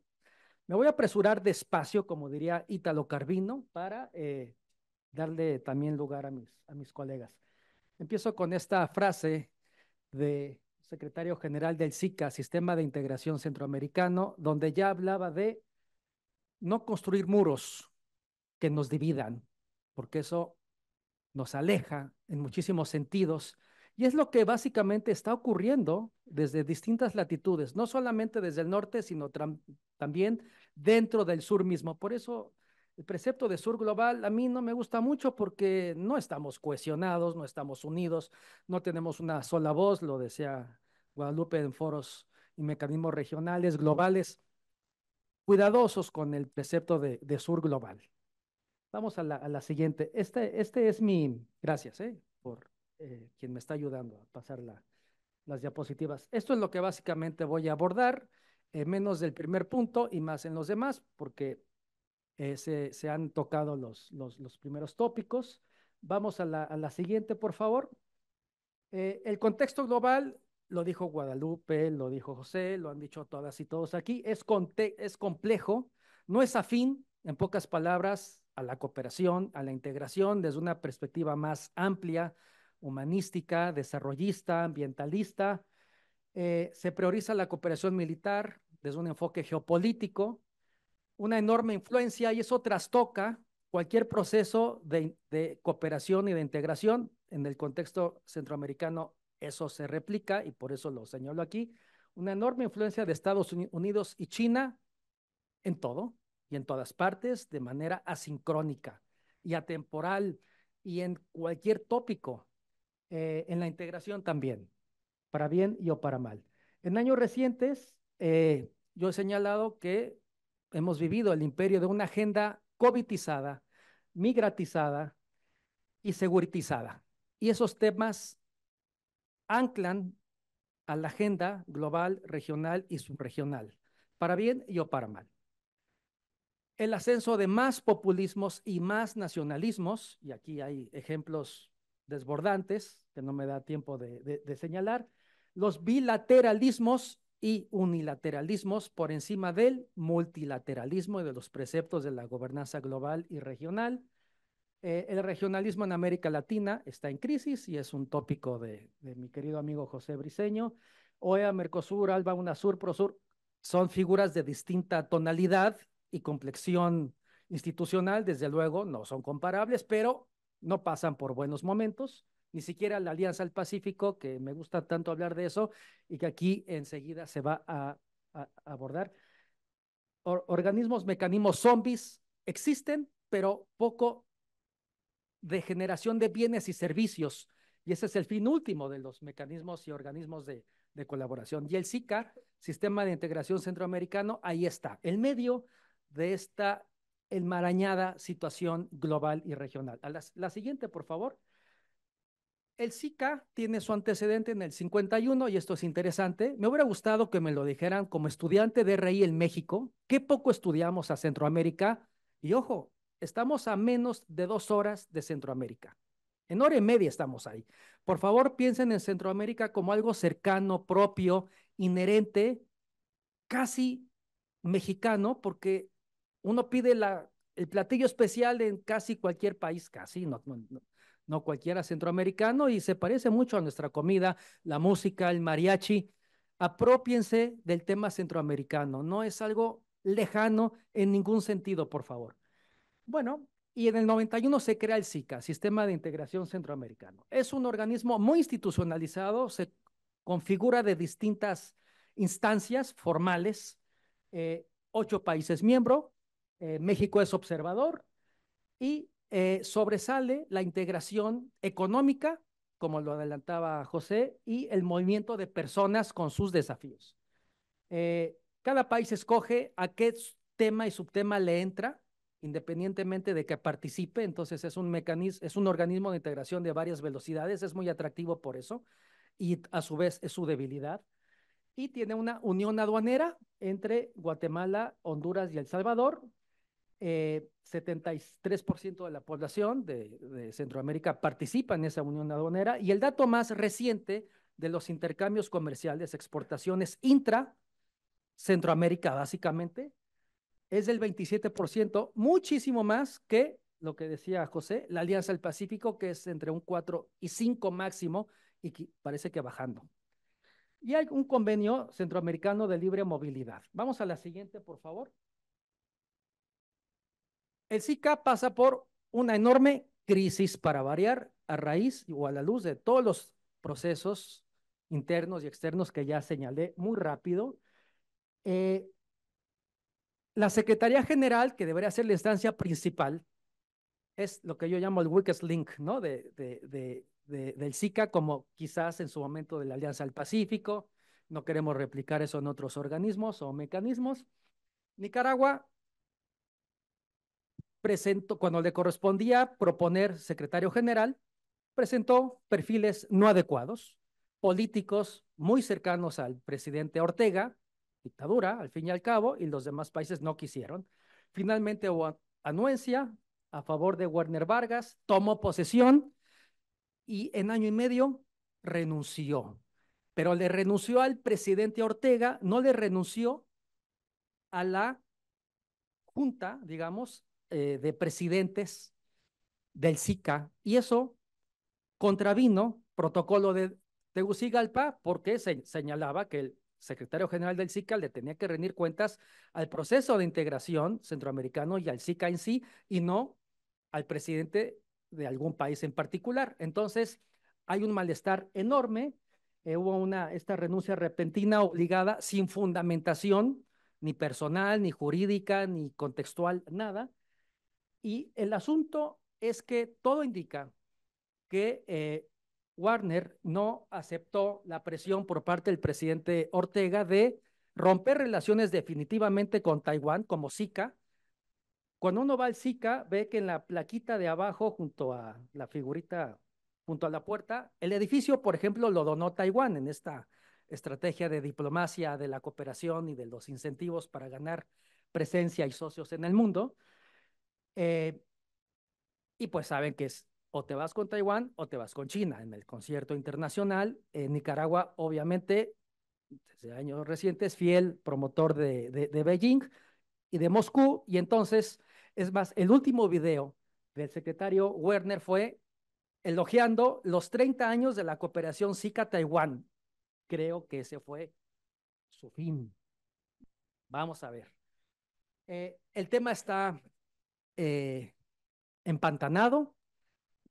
Me voy a apresurar despacio, como diría Ítalo Calvino, para darle también lugar a mis colegas. Empiezo con esta frase de secretario general del SICA, Sistema de Integración Centroamericano, donde ya hablaba de no construir muros que nos dividan, porque eso nos aleja en muchísimos sentidos. Y es lo que básicamente está ocurriendo desde distintas latitudes, no solamente desde el norte, sino también dentro del sur mismo. Por eso el precepto de sur global a mí no me gusta mucho porque no estamos cohesionados, no estamos unidos, no tenemos una sola voz, lo decía Guadalupe en foros y mecanismos regionales, globales, cuidadosos con el precepto de sur global. Vamos a la siguiente. Este es mi, gracias, por quien me está ayudando a pasar las diapositivas. Esto es lo que básicamente voy a abordar, menos del primer punto y más en los demás, porque se han tocado los primeros tópicos. Vamos a la siguiente, por favor. El contexto global, lo dijo Guadalupe, lo dijo José, lo han dicho todas y todos aquí, es complejo, no es afín, en pocas palabras, a la cooperación, a la integración desde una perspectiva más amplia, humanística, desarrollista, ambientalista. Se prioriza la cooperación militar desde un enfoque geopolítico, una enorme influencia y eso trastoca cualquier proceso de cooperación y de integración. En el contexto centroamericano eso se replica y por eso lo señalo aquí. Una enorme influencia de Estados Unidos y China en todo y en todas partes de manera asincrónica y atemporal y en cualquier tópico, en la integración también, para bien y o para mal. En años recientes, yo he señalado que hemos vivido el imperio de una agenda covidizada, migratizada y securitizada. Y esos temas anclan a la agenda global, regional y subregional, para bien y o para mal. El ascenso de más populismos y más nacionalismos, y aquí hay ejemplos desbordantes que no me da tiempo de señalar, los bilateralismos y unilateralismos por encima del multilateralismo y de los preceptos de la gobernanza global y regional. El regionalismo en América Latina está en crisis y es un tópico de mi querido amigo José Briceño. OEA, Mercosur, ALBA, UNASUR, PROSUR son figuras de distinta tonalidad y complexión institucional, desde luego, no son comparables, pero no pasan por buenos momentos, ni siquiera la Alianza del Pacífico, que me gusta tanto hablar de eso y que aquí enseguida se va a abordar. Organismos, mecanismos zombies existen, pero poco de generación de bienes y servicios, y ese es el fin último de los mecanismos y organismos de colaboración. Y el SICA, Sistema de Integración Centroamericano, ahí está, el medio de esta enmarañada situación global y regional. La siguiente, por favor. El SICA tiene su antecedente en el 51 y esto es interesante. Me hubiera gustado que me lo dijeran como estudiante de RI en México. Qué poco estudiamos a Centroamérica. Y ojo, estamos a menos de 2 horas de Centroamérica. En hora y media estamos ahí. Por favor, piensen en Centroamérica como algo cercano, propio, inherente, casi mexicano, porque uno pide el platillo especial en casi cualquier país, casi, no cualquiera centroamericano, y se parece mucho a nuestra comida, la música, el mariachi. Apropiense del tema centroamericano, no es algo lejano en ningún sentido, por favor. Bueno, y en el 91 se crea el SICA, Sistema de Integración Centroamericano. Es un organismo muy institucionalizado, se configura de distintas instancias formales, 8 países miembros, México es observador y sobresale la integración económica, como lo adelantaba José, y el movimiento de personas con sus desafíos. Cada país escoge a qué tema y subtema le entra, independientemente de que participe, entonces es un organismo de integración de varias velocidades, es muy atractivo por eso, y a su vez es su debilidad. Y tiene una unión aduanera entre Guatemala, Honduras y El Salvador. 73% de la población de Centroamérica participa en esa unión aduanera y el dato más reciente de los intercambios comerciales, exportaciones intra Centroamérica básicamente, es del 27%, muchísimo más que lo que decía José, la Alianza del Pacífico, que es entre un 4 y 5 máximo y que parece que bajando. Y hay un convenio centroamericano de libre movilidad. Vamos a la siguiente, por favor. El SICA pasa por una enorme crisis para variar a raíz o a la luz de todos los procesos internos y externos que ya señalé muy rápido. La Secretaría General, que debería ser la instancia principal, es lo que yo llamo el weakest link, ¿no? Del SICA, como quizás en su momento de la Alianza del Pacífico. No queremos replicar eso en otros organismos o mecanismos. Nicaragua presentó, cuando le correspondía proponer secretario general, presentó perfiles no adecuados, políticos muy cercanos al presidente Ortega, dictadura al fin y al cabo, y los demás países no quisieron. Finalmente hubo anuencia a favor de Werner Vargas, tomó posesión y en año y medio renunció. Pero le renunció al presidente Ortega, no le renunció a la junta, digamos, de presidentes del SICA, y eso contravino protocolo de Tegucigalpa porque se señalaba que el secretario general del SICA le tenía que rendir cuentas al proceso de integración centroamericano y al SICA en sí, y no al presidente de algún país en particular. Entonces, hay un malestar enorme, hubo esta renuncia repentina, obligada, sin fundamentación, ni personal, ni jurídica, ni contextual, nada. Y el asunto es que todo indica que Warner no aceptó la presión por parte del presidente Ortega de romper relaciones definitivamente con Taiwán como SICA. Cuando uno va al SICA, ve que en la plaquita de abajo, junto a la figurita, junto a la puerta, el edificio, por ejemplo, lo donó Taiwán en esta estrategia de diplomacia, de la cooperación y de los incentivos para ganar presencia y socios en el mundo. Y pues saben que es o te vas con Taiwán o te vas con China en el concierto internacional. Nicaragua, obviamente, desde años recientes, fiel promotor de Beijing y de Moscú. Y entonces, es más, el último video del secretario Werner fue elogiando los 30 años de la cooperación SICA-Taiwán. Creo que ese fue su fin. Vamos a ver. El tema está empantanado.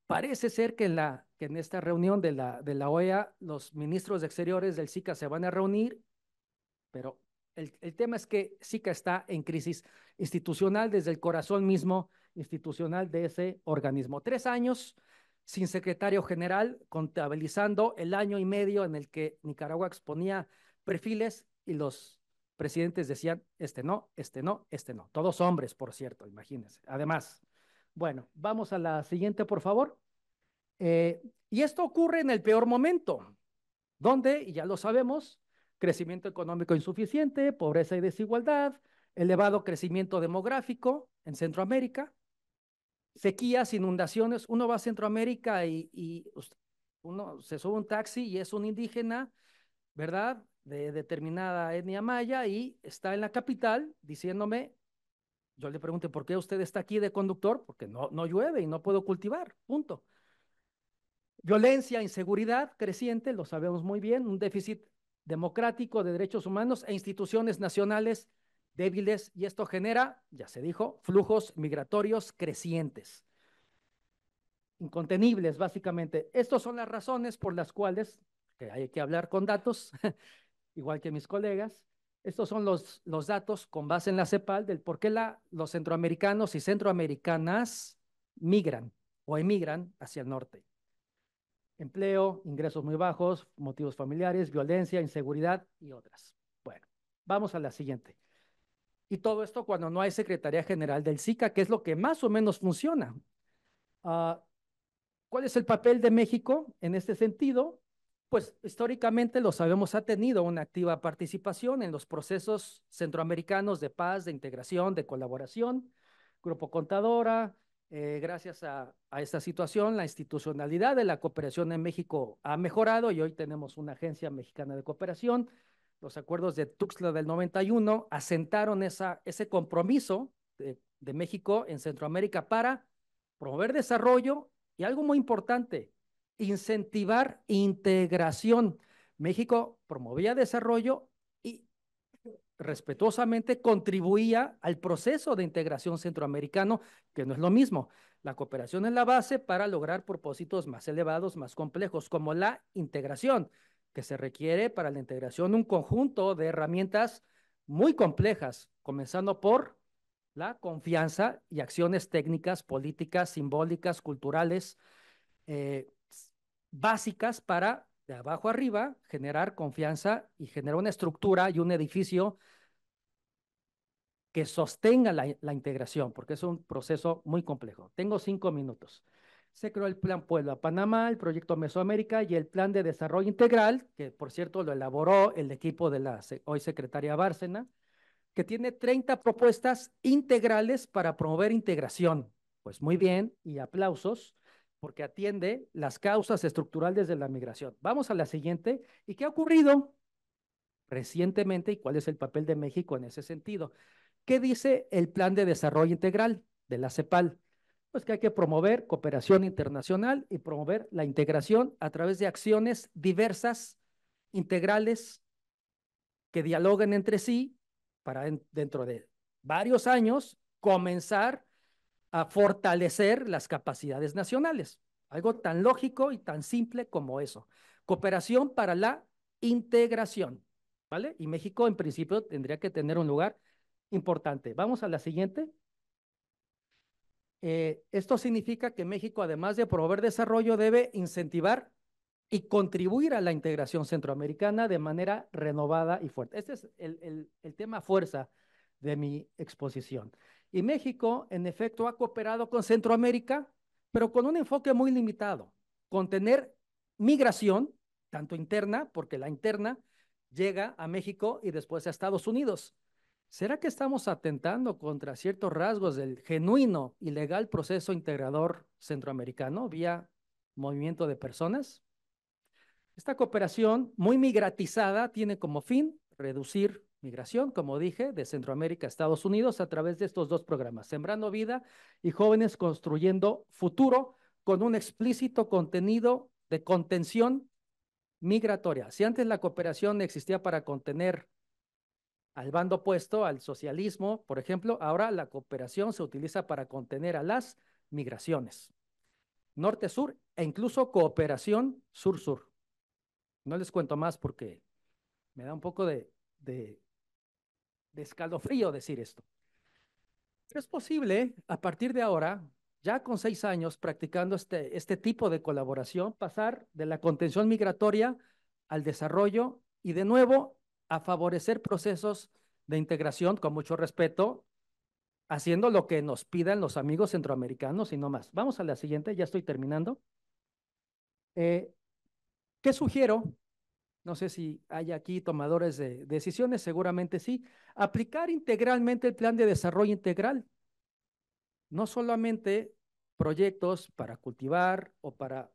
Parece ser que en esta reunión de la OEA, los ministros de Exteriores del SICA se van a reunir, pero el tema es que SICA está en crisis institucional desde el corazón mismo institucional de ese organismo. 3 años sin secretario general, contabilizando el año y medio en el que Nicaragua exponía perfiles y los presidentes decían, este no, este no, este no. Todos hombres, por cierto, imagínense. Además, bueno, vamos a la siguiente, por favor. Y esto ocurre en el peor momento, donde, y ya lo sabemos, crecimiento económico insuficiente, pobreza y desigualdad, elevado crecimiento demográfico en Centroamérica, sequías, inundaciones. Uno va a Centroamérica y uno se sube un taxi y es un indígena, ¿verdad? De determinada etnia maya y está en la capital diciéndome, yo le pregunté, ¿por qué usted está aquí de conductor? Porque no llueve y no puedo cultivar, punto. Violencia, inseguridad creciente, lo sabemos muy bien, un déficit democrático de derechos humanos e instituciones nacionales débiles, y esto genera, ya se dijo, flujos migratorios crecientes, incontenibles básicamente. Estas son las razones por las cuales, que hay que hablar con datos, igual que mis colegas, estos son los datos con base en la CEPAL del por qué los centroamericanos y centroamericanas migran o emigran hacia el norte. Empleo, ingresos muy bajos, motivos familiares, violencia, inseguridad y otras. Bueno, vamos a la siguiente. Y todo esto cuando no hay Secretaría General del SICA, que es lo que más o menos funciona. ¿Cuál es el papel de México en este sentido? Pues históricamente, lo sabemos, ha tenido una activa participación en los procesos centroamericanos de paz, de integración, de colaboración. Grupo Contadora, gracias a esta situación, la institucionalidad de la cooperación en México ha mejorado y hoy tenemos una agencia mexicana de cooperación. Los acuerdos de Tuxtla del 91 asentaron ese compromiso de México en Centroamérica para promover desarrollo y algo muy importante, incentivar integración. México promovía desarrollo y respetuosamente contribuía al proceso de integración centroamericano, que no es lo mismo. La cooperación es la base para lograr propósitos más elevados, más complejos, como la integración, que se requiere para la integración un conjunto de herramientas muy complejas, comenzando por la confianza y acciones técnicas, políticas, simbólicas, culturales, eh, básicas para de abajo arriba generar confianza y generar una estructura y un edificio que sostenga la integración, porque es un proceso muy complejo. Tengo 5 minutos. Se creó el Plan Puebla Panamá, el Proyecto Mesoamérica y el Plan de Desarrollo Integral, que por cierto lo elaboró el equipo de la hoy secretaria Bárcena, que tiene 30 propuestas integrales para promover integración. Pues muy bien, y aplausos, porque atiende las causas estructurales de la migración. Vamos a la siguiente. ¿Y qué ha ocurrido recientemente y cuál es el papel de México en ese sentido? ¿Qué dice el Plan de Desarrollo Integral de la CEPAL? Pues que hay que promover cooperación internacional y promover la integración a través de acciones diversas, integrales, que dialoguen entre sí para dentro de varios años comenzar a fortalecer las capacidades nacionales. Algo tan lógico y tan simple como eso. Cooperación para la integración, ¿vale? Y México en principio tendría que tener un lugar importante. Vamos a la siguiente. Esto significa que México, además de promover desarrollo, debe incentivar y contribuir a la integración centroamericana de manera renovada y fuerte. Este es el tema fuerza de mi exposición. Y México, en efecto, ha cooperado con Centroamérica, pero con un enfoque muy limitado, contener migración, tanto interna, porque la interna llega a México y después a Estados Unidos. ¿Será que estamos atentando contra ciertos rasgos del genuino y legal proceso integrador centroamericano vía movimiento de personas? Esta cooperación muy migratizada tiene como fin reducir migración, como dije, de Centroamérica a Estados Unidos a través de estos dos programas, Sembrando Vida y Jóvenes Construyendo Futuro, con un explícito contenido de contención migratoria. Si antes la cooperación existía para contener al bando opuesto, al socialismo, por ejemplo, ahora la cooperación se utiliza para contener a las migraciones, norte-sur e incluso cooperación sur-sur. No les cuento más porque me da un poco de, de escalofrío decir esto. Es posible, a partir de ahora, ya con 6 años practicando este tipo de colaboración, pasar de la contención migratoria al desarrollo y de nuevo a favorecer procesos de integración con mucho respeto, haciendo lo que nos pidan los amigos centroamericanos y no más. Vamos a la siguiente, ya estoy terminando. ¿Qué sugiero? No sé si hay aquí tomadores de decisiones, seguramente sí. Aplicar integralmente el plan de desarrollo integral, no solamente proyectos para cultivar o para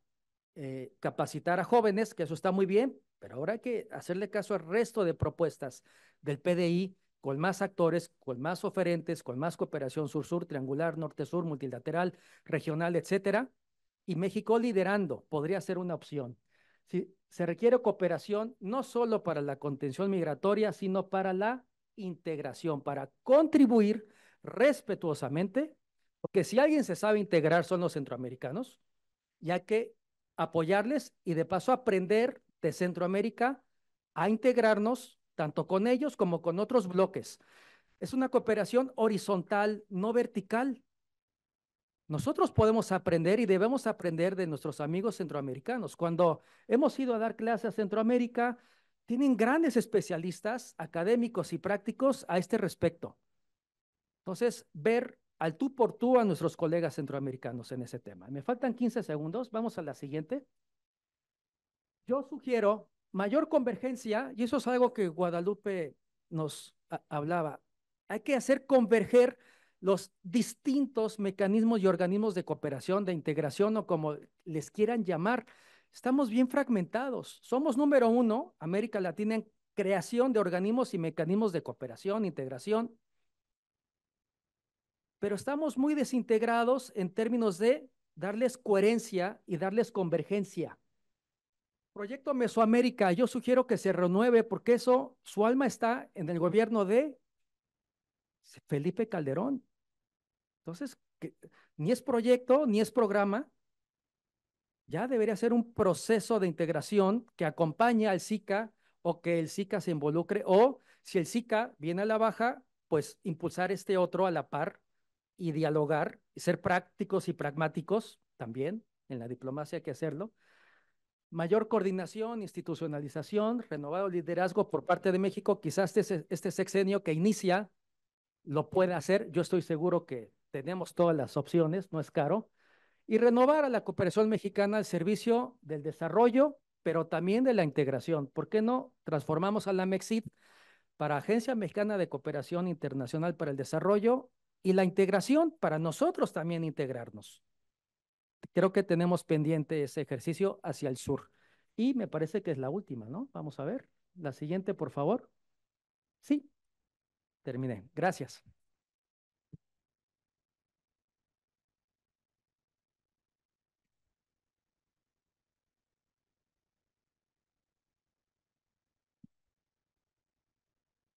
capacitar a jóvenes, que eso está muy bien, pero ahora hay que hacerle caso al resto de propuestas del PDI con más actores, con más oferentes, con más cooperación sur-sur, triangular, norte-sur, multilateral, regional, etcétera. Y México liderando podría ser una opción. Si se requiere cooperación no solo para la contención migratoria, sino para la integración, para contribuir respetuosamente, porque si alguien se sabe integrar son los centroamericanos, y hay que apoyarles y de paso aprender de Centroamérica a integrarnos tanto con ellos como con otros bloques. Es una cooperación horizontal, no vertical. Nosotros podemos aprender y debemos aprender de nuestros amigos centroamericanos. Cuando hemos ido a dar clases a Centroamérica, tienen grandes especialistas académicos y prácticos a este respecto. Entonces, ver al tú por tú a nuestros colegas centroamericanos en ese tema. Me faltan 15 segundos, vamos a la siguiente. Yo sugiero mayor convergencia, y eso es algo que Guadalupe nos hablaba. Hay que hacer converger los distintos mecanismos y organismos de cooperación, de integración o como les quieran llamar. Estamos bien fragmentados. Somos número 1, América Latina, en creación de organismos y mecanismos de cooperación, integración, pero estamos muy desintegrados en términos de darles coherencia y darles convergencia. Proyecto Mesoamérica, yo sugiero que se renueve porque eso, su alma está en el gobierno de Felipe Calderón. Entonces, ni es proyecto, ni es programa, ya debería ser un proceso de integración que acompañe al SICA o que el SICA se involucre, o si el SICA viene a la baja, pues impulsar este otro a la par y dialogar, y ser prácticos y pragmáticos también, en la diplomacia hay que hacerlo. Mayor coordinación, institucionalización, renovado liderazgo por parte de México, quizás este sexenio que inicia lo pueda hacer, yo estoy seguro que tenemos todas las opciones, no es caro, y renovar a la cooperación mexicana al servicio del desarrollo, pero también de la integración. ¿Por qué no transformamos a la MEXID para Agencia Mexicana de Cooperación Internacional para el Desarrollo y la integración para nosotros también integrarnos? Creo que tenemos pendiente ese ejercicio hacia el sur. Y me parece que es la última, ¿no? Vamos a ver. La siguiente, por favor. Sí, terminé. Gracias.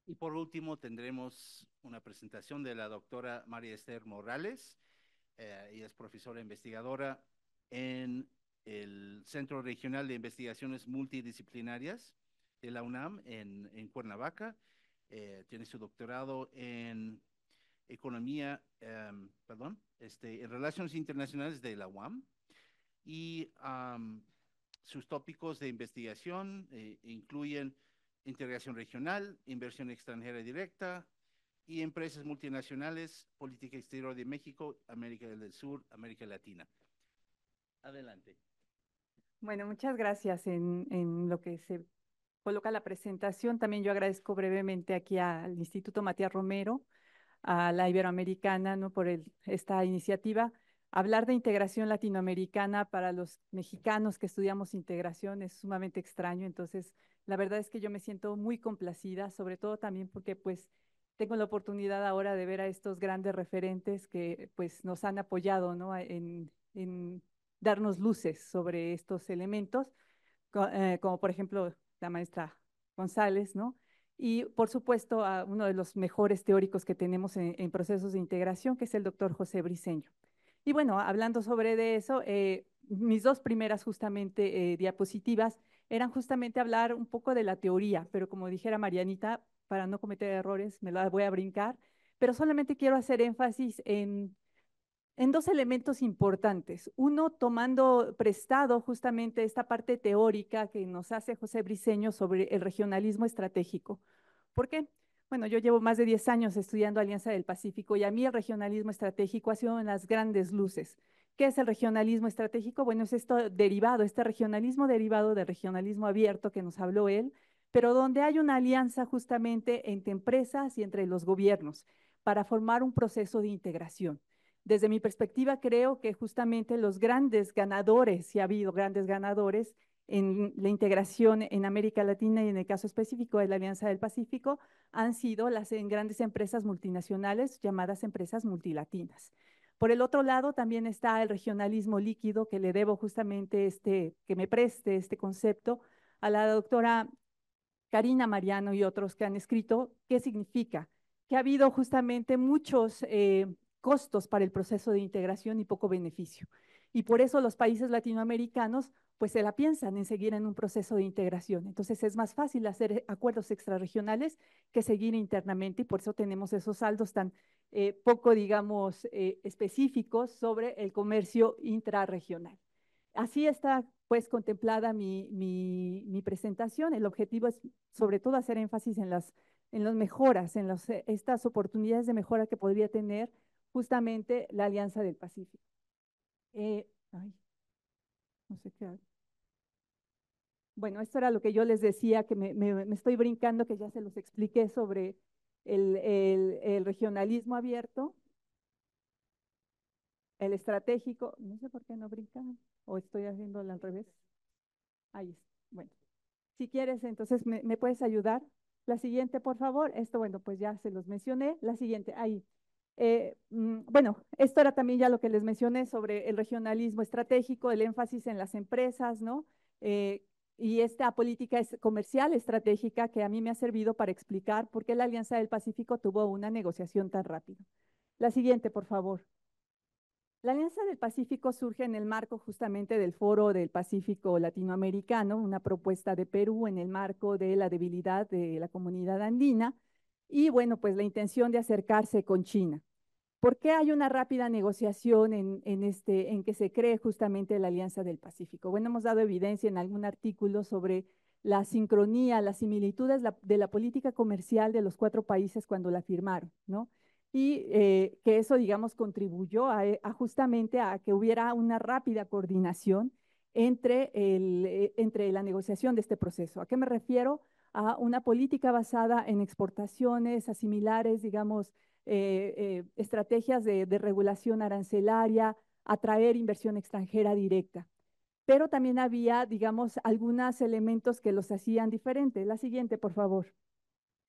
Y por último tendremos una presentación de la doctora María Esther Morales. Ella es profesora investigadora en el Centro Regional de Investigaciones Multidisciplinarias de la UNAM en Cuernavaca. Tiene su doctorado en economía, en relaciones internacionales de la UAM, y sus tópicos de investigación incluyen integración regional, inversión extranjera directa y empresas multinacionales, política exterior de México, América del Sur, América Latina. Adelante. Bueno, muchas gracias. En lo que se coloca la presentación, también yo agradezco brevemente aquí al Instituto Matías Romero, a la Iberoamericana, ¿no? Por esta iniciativa. Hablar de integración latinoamericana para los mexicanos que estudiamos integración es sumamente extraño, entonces la verdad es que yo me siento muy complacida, sobre todo también porque pues tengo la oportunidad ahora de ver a estos grandes referentes que pues nos han apoyado, ¿no? En darnos luces sobre estos elementos, como por ejemplo la maestra González, ¿no? Y por supuesto a uno de los mejores teóricos que tenemos en procesos de integración, que es el doctor José Briceño. Y bueno, hablando sobre de eso, mis dos primeras justamente diapositivas eran justamente hablar un poco de la teoría, pero como dijera Marianita, para no cometer errores, me la voy a brincar, pero solamente quiero hacer énfasis en dos elementos importantes. Uno, tomando prestado justamente esta parte teórica que nos hace José Briceño sobre el regionalismo estratégico. ¿Por qué? Bueno, yo llevo más de 10 años estudiando Alianza del Pacífico y a mí el regionalismo estratégico ha sido una de las grandes luces. ¿Qué es el regionalismo estratégico? Bueno, es esto derivado, este regionalismo derivado del regionalismo abierto que nos habló él, pero donde hay una alianza justamente entre empresas y entre los gobiernos para formar un proceso de integración. Desde mi perspectiva, creo que justamente los grandes ganadores, si ha habido grandes ganadores en la integración en América Latina y en el caso específico de la Alianza del Pacífico, han sido las grandes empresas multinacionales llamadas empresas multilatinas. Por el otro lado, también está el regionalismo líquido, que le debo justamente que me preste este concepto a la doctora Karina Mariano y otros que han escrito. ¿Qué significa? Que ha habido justamente muchos costos para el proceso de integración y poco beneficio. Y por eso los países latinoamericanos pues se la piensan en seguir en un proceso de integración. Entonces es más fácil hacer acuerdos extrarregionales que seguir internamente y por eso tenemos esos saldos tan poco, digamos, específicos sobre el comercio intrarregional. Así está pues contemplada mi presentación. El objetivo es sobre todo hacer énfasis en las mejoras, en estas oportunidades de mejora que podría tener justamente la Alianza del Pacífico. Ay, no sé qué hago. Bueno, esto era lo que yo les decía, que me estoy brincando, que ya se los expliqué sobre el regionalismo abierto, el estratégico, no sé por qué no brincan, o estoy haciéndolo al revés. Ahí está. Bueno, si quieres, entonces me puedes ayudar. La siguiente, por favor. Esto, bueno, pues ya se los mencioné. La siguiente, ahí. Bueno, esto era también ya lo que les mencioné sobre el regionalismo estratégico, el énfasis en las empresas, ¿no? y esta política comercial estratégica que a mí me ha servido para explicar por qué la Alianza del Pacífico tuvo una negociación tan rápida. La siguiente, por favor. La Alianza del Pacífico surge en el marco justamente del Foro del Pacífico Latinoamericano, una propuesta de Perú en el marco de la debilidad de la comunidad andina y bueno, pues la intención de acercarse con China. ¿Por qué hay una rápida negociación en que se cree justamente la Alianza del Pacífico? Bueno, hemos dado evidencia en algún artículo sobre la sincronía, las similitudes de la política comercial de los 4 países cuando la firmaron, ¿no? Y que eso, digamos, contribuyó a justamente a que hubiera una rápida coordinación entre la negociación de este proceso. ¿A qué me refiero? A una política basada en exportaciones, a similares, digamos, estrategias de regulación arancelaria, atraer inversión extranjera directa. Pero también había, digamos, algunos elementos que los hacían diferentes. La siguiente, por favor.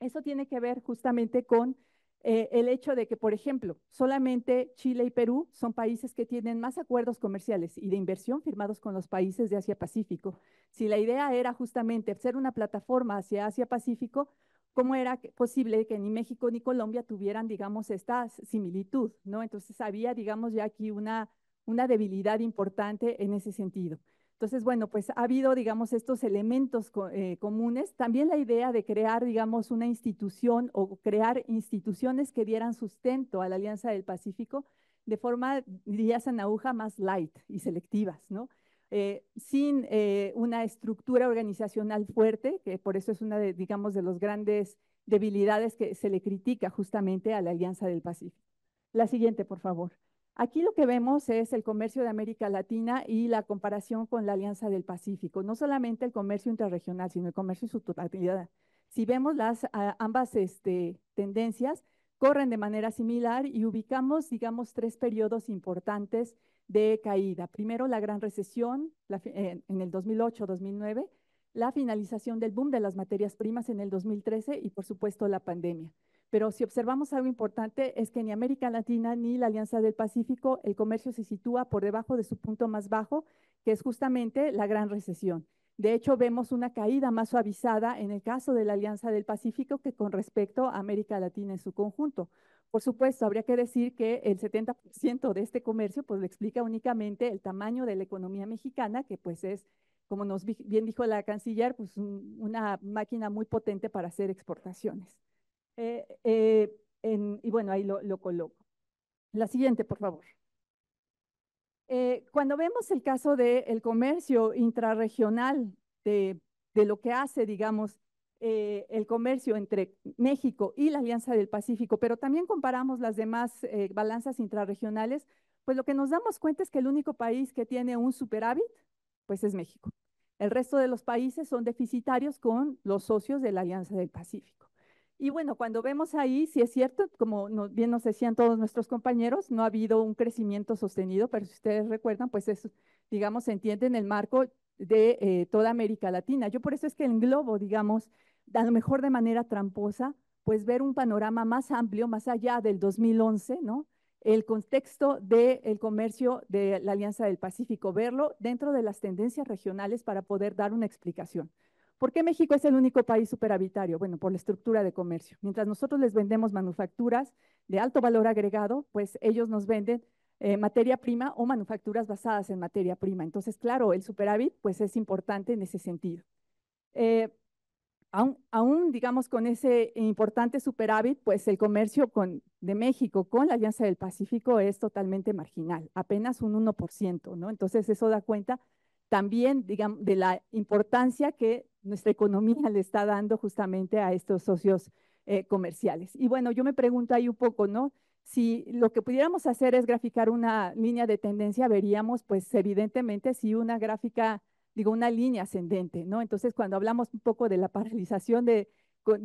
Eso tiene que ver justamente con el hecho de que, por ejemplo, solamente Chile y Perú son países que tienen más acuerdos comerciales y de inversión firmados con los países de Asia-Pacífico. Si la idea era justamente ser una plataforma hacia Asia-Pacífico, ¿cómo era posible que ni México ni Colombia tuvieran, digamos, esta similitud, ¿no? Entonces había, digamos, ya aquí una debilidad importante en ese sentido. Entonces, bueno, pues ha habido, digamos, estos elementos comunes. También la idea de crear, digamos, una institución o crear instituciones que dieran sustento a la Alianza del Pacífico de forma, diría Sanauja, más light y selectivas, ¿no? Sin una estructura organizacional fuerte, que por eso es una de, digamos, de los grandes debilidades que se le critica justamente a la Alianza del Pacífico. La siguiente, por favor. Aquí lo que vemos es el comercio de América Latina y la comparación con la Alianza del Pacífico, no solamente el comercio intrarregional, sino el comercio en su totalidad. Si vemos ambas tendencias, corren de manera similar y ubicamos, digamos, 3 periodos importantes de caída. Primero, la gran recesión en el 2008-2009, la finalización del boom de las materias primas en el 2013 y, por supuesto, la pandemia. Pero si observamos algo importante es que ni América Latina ni la Alianza del Pacífico, el comercio se sitúa por debajo de su punto más bajo, que es justamente la gran recesión. De hecho, vemos una caída más suavizada en el caso de la Alianza del Pacífico que con respecto a América Latina en su conjunto. Por supuesto, habría que decir que el 70% de este comercio pues lo explica únicamente el tamaño de la economía mexicana, que pues es, como bien dijo la canciller, pues una máquina muy potente para hacer exportaciones. Y bueno, ahí lo coloco. La siguiente, por favor. Cuando vemos el caso del comercio intrarregional, de lo que hace, digamos, el comercio entre México y la Alianza del Pacífico, pero también comparamos las demás balanzas intrarregionales, pues lo que nos damos cuenta es que el único país que tiene un superávit, pues es México. El resto de los países son deficitarios con los socios de la Alianza del Pacífico. Y bueno, cuando vemos ahí, sí es cierto, como bien nos decían todos nuestros compañeros, no ha habido un crecimiento sostenido, pero si ustedes recuerdan, pues eso, digamos, se entiende en el marco de toda América Latina. Yo por eso es que englobo, digamos, a lo mejor de manera tramposa, pues ver un panorama más amplio, más allá del 2011, ¿no? El contexto del comercio de la Alianza del Pacífico, verlo dentro de las tendencias regionales para poder dar una explicación. ¿Por qué México es el único país superavitario? Bueno, por la estructura de comercio. Mientras nosotros les vendemos manufacturas de alto valor agregado, pues ellos nos venden materia prima o manufacturas basadas en materia prima. Entonces, claro, el superávit pues es importante en ese sentido. Aún, digamos, con ese importante superávit, pues el comercio de México con la Alianza del Pacífico es totalmente marginal, apenas un 1%, ¿no? Entonces, eso da cuenta también, digamos, de la importancia que nuestra economía le está dando justamente a estos socios comerciales. Y bueno, yo me pregunto ahí un poco, ¿no? Si lo que pudiéramos hacer es graficar una línea de tendencia, veríamos, pues, evidentemente, si una gráfica, digo, una línea ascendente, ¿no? Entonces, cuando hablamos un poco de la paralización de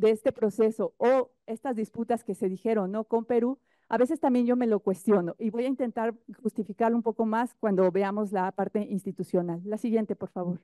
este proceso o estas disputas que se dijeron, ¿no? Con Perú, a veces también yo me lo cuestiono y voy a intentar justificarlo un poco más cuando veamos la parte institucional. La siguiente, por favor.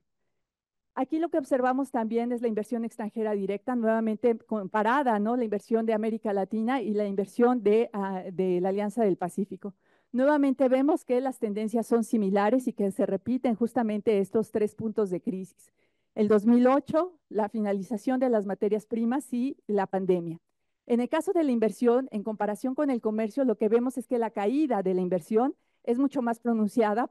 Aquí lo que observamos también es la inversión extranjera directa, nuevamente comparada, ¿no? La inversión de América Latina y la inversión de la Alianza del Pacífico. Nuevamente vemos que las tendencias son similares y que se repiten justamente estos 3 puntos de crisis. el 2008, la finalización de las materias primas y la pandemia. En el caso de la inversión, en comparación con el comercio, lo que vemos es que la caída de la inversión es mucho más pronunciada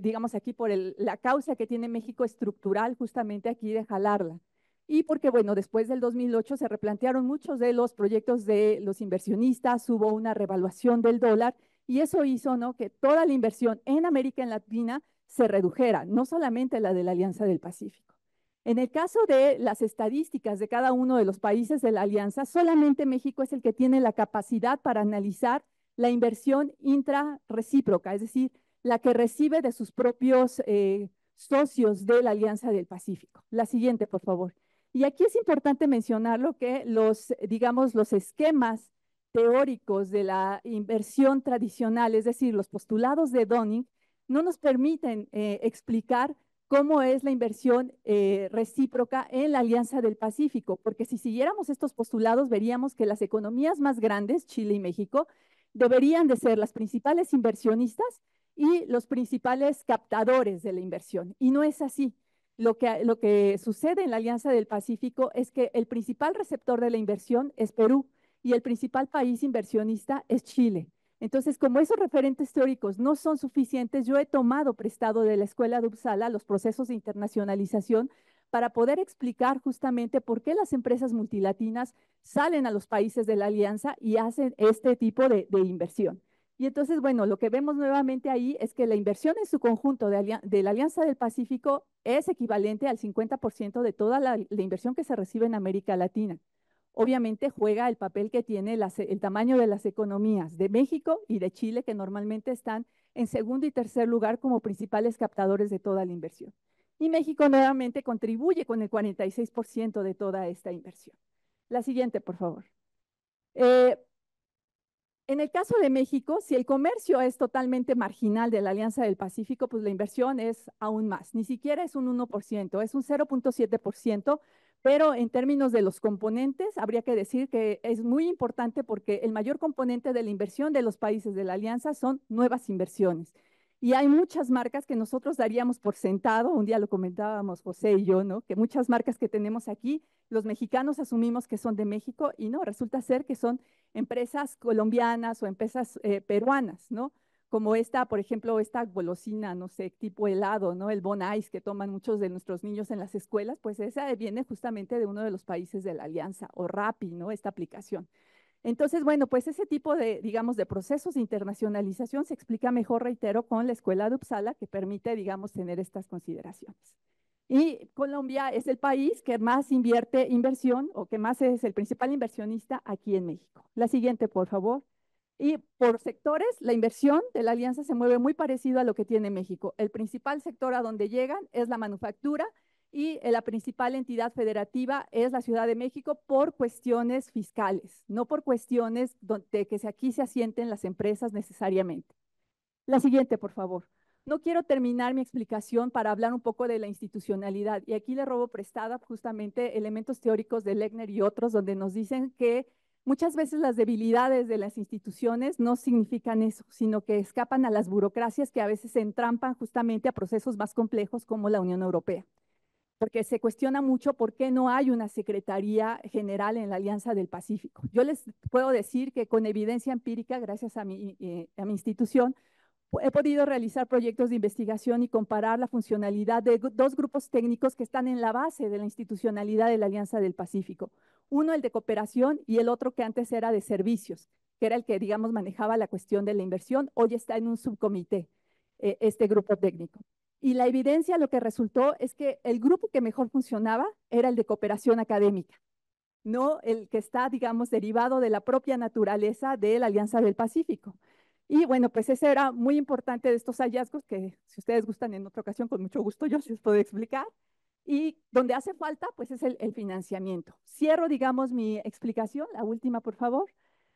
digamos aquí, la causa que tiene México estructural justamente aquí de jalarla. Y porque, bueno, después del 2008 se replantearon muchos de los proyectos de los inversionistas, hubo una revaluación del dólar y eso hizo, ¿no?, que toda la inversión en América Latina se redujera, no solamente la de la Alianza del Pacífico. En el caso de las estadísticas de cada uno de los países de la alianza, solamente México es el que tiene la capacidad para analizar la inversión intrarrecíproca, es decir, la que recibe de sus propios socios de la Alianza del Pacífico. La siguiente, por favor. Y aquí es importante mencionarlo que digamos, los esquemas teóricos de la inversión tradicional, es decir, los postulados de Dunning, no nos permiten explicar cómo es la inversión recíproca en la Alianza del Pacífico, porque si siguiéramos estos postulados veríamos que las economías más grandes, Chile y México, deberían de ser las principales inversionistas y los principales captadores de la inversión. Y no es así. Lo que sucede en la Alianza del Pacífico es que el principal receptor de la inversión es Perú y el principal país inversionista es Chile. Entonces, como esos referentes teóricos no son suficientes, yo he tomado prestado de la Escuela de Uppsala los procesos de internacionalización para poder explicar justamente por qué las empresas multilatinas salen a los países de la alianza y hacen este tipo de inversión. Y entonces, bueno, lo que vemos nuevamente ahí es que la inversión en su conjunto de la Alianza del Pacífico es equivalente al 50% de toda la inversión que se recibe en América Latina. Obviamente juega el papel que tiene el tamaño de las economías de México y de Chile, que normalmente están en segundo y tercer lugar como principales captadores de toda la inversión. Y México nuevamente contribuye con el 46% de toda esta inversión. La siguiente, por favor. En el caso de México, si el comercio es totalmente marginal de la Alianza del Pacífico, pues la inversión es aún más. Ni siquiera es un 1%, es un 0.7%, pero en términos de los componentes, habría que decir que es muy importante porque el mayor componente de la inversión de los países de la Alianza son nuevas inversiones. Y hay muchas marcas que nosotros daríamos por sentado, un día lo comentábamos José y yo, ¿no?, que muchas marcas que tenemos aquí, los mexicanos asumimos que son de México y no, resulta ser que son empresas colombianas o empresas peruanas, ¿no? Como esta, por ejemplo, esta golosina, no sé, tipo helado, ¿no? El Bon Ice que toman muchos de nuestros niños en las escuelas, pues esa viene justamente de uno de los países de la Alianza, o Rappi, ¿no? Esta aplicación. Entonces, bueno, pues ese tipo de, digamos, de procesos de internacionalización se explica mejor, reitero, con la Escuela de Uppsala, que permite, digamos, tener estas consideraciones. Y Colombia es el país que más invierte inversión o que más es el principal inversionista aquí en México. La siguiente, por favor. Y por sectores, la inversión de la alianza se mueve muy parecido a lo que tiene México. El principal sector a donde llegan es la manufactura y la principal entidad federativa es la Ciudad de México por cuestiones fiscales, no por cuestiones de que aquí se asienten las empresas necesariamente. La siguiente, por favor. No quiero terminar mi explicación para hablar un poco de la institucionalidad y aquí le robo prestada justamente elementos teóricos de Lechner y otros donde nos dicen que muchas veces las debilidades de las instituciones no significan eso, sino que escapan a las burocracias que a veces se entrampan justamente a procesos más complejos como la Unión Europea. Porque se cuestiona mucho por qué no hay una Secretaría General en la Alianza del Pacífico. Yo les puedo decir que con evidencia empírica, gracias a mi institución, he podido realizar proyectos de investigación y comparar la funcionalidad de dos grupos técnicos que están en la base de la institucionalidad de la Alianza del Pacífico. Uno, el de cooperación, y el otro que antes era de servicios, que era el que, digamos, manejaba la cuestión de la inversión. Hoy está en un subcomité, este grupo técnico. Y la evidencia, lo que resultó es que el grupo que mejor funcionaba era el de cooperación académica, no el que está, digamos, derivado de la propia naturaleza de la Alianza del Pacífico. Y bueno, pues ese era muy importante de estos hallazgos que si ustedes gustan en otra ocasión, con mucho gusto yo les puedo explicar. Y donde hace falta, pues es el financiamiento. Cierro, digamos, mi explicación, la última, por favor,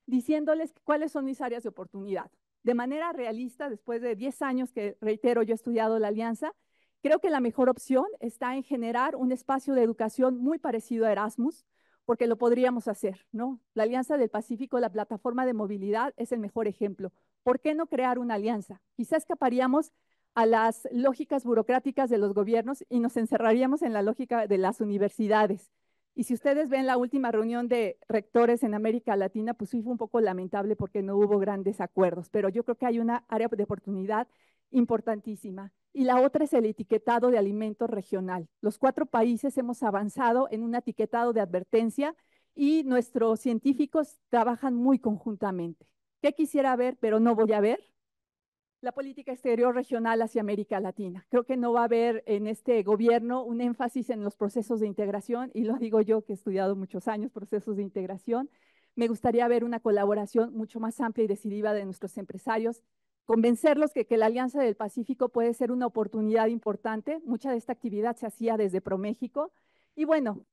diciéndoles cuáles son mis áreas de oportunidad. De manera realista, después de 10 años que, reitero, yo he estudiado la Alianza, creo que la mejor opción está en generar un espacio de educación muy parecido a Erasmus, porque lo podríamos hacer, ¿no? La Alianza del Pacífico, la plataforma de movilidad, es el mejor ejemplo. ¿Por qué no crear una alianza? Quizá escaparíamos a las lógicas burocráticas de los gobiernos y nos encerraríamos en la lógica de las universidades. Y si ustedes ven la última reunión de rectores en América Latina, pues sí fue un poco lamentable porque no hubo grandes acuerdos, pero yo creo que hay una área de oportunidad importantísima. Y la otra es el etiquetado de alimentos regional. Los 4 países hemos avanzado en un etiquetado de advertencia y nuestros científicos trabajan muy conjuntamente. ¿Qué quisiera ver, pero no voy a ver? La política exterior regional hacia América Latina. Creo que no va a haber en este gobierno un énfasis en los procesos de integración, y lo digo yo que he estudiado muchos años procesos de integración. Me gustaría ver una colaboración mucho más amplia y decidida de nuestros empresarios, convencerlos que la Alianza del Pacífico puede ser una oportunidad importante. Mucha de esta actividad se hacía desde ProMéxico. Y bueno,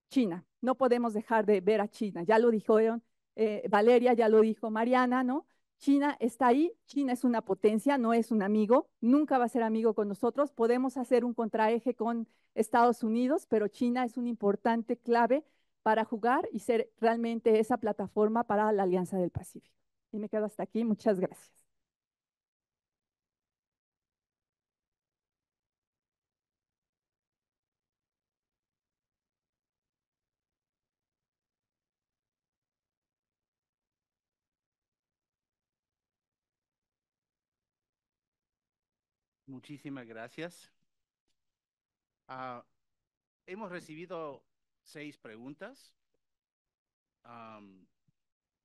China, no podemos dejar de ver a China. Ya lo dijeron Valeria, ya lo dijo Mariana, ¿no? China está ahí, China es una potencia, no es un amigo, nunca va a ser amigo con nosotros. Podemos hacer un contraeje con Estados Unidos, pero China es un importante clave para jugar y ser realmente esa plataforma para la Alianza del Pacífico. Y me quedo hasta aquí, muchas gracias. Muchísimas gracias. Ah, hemos recibido 6 preguntas.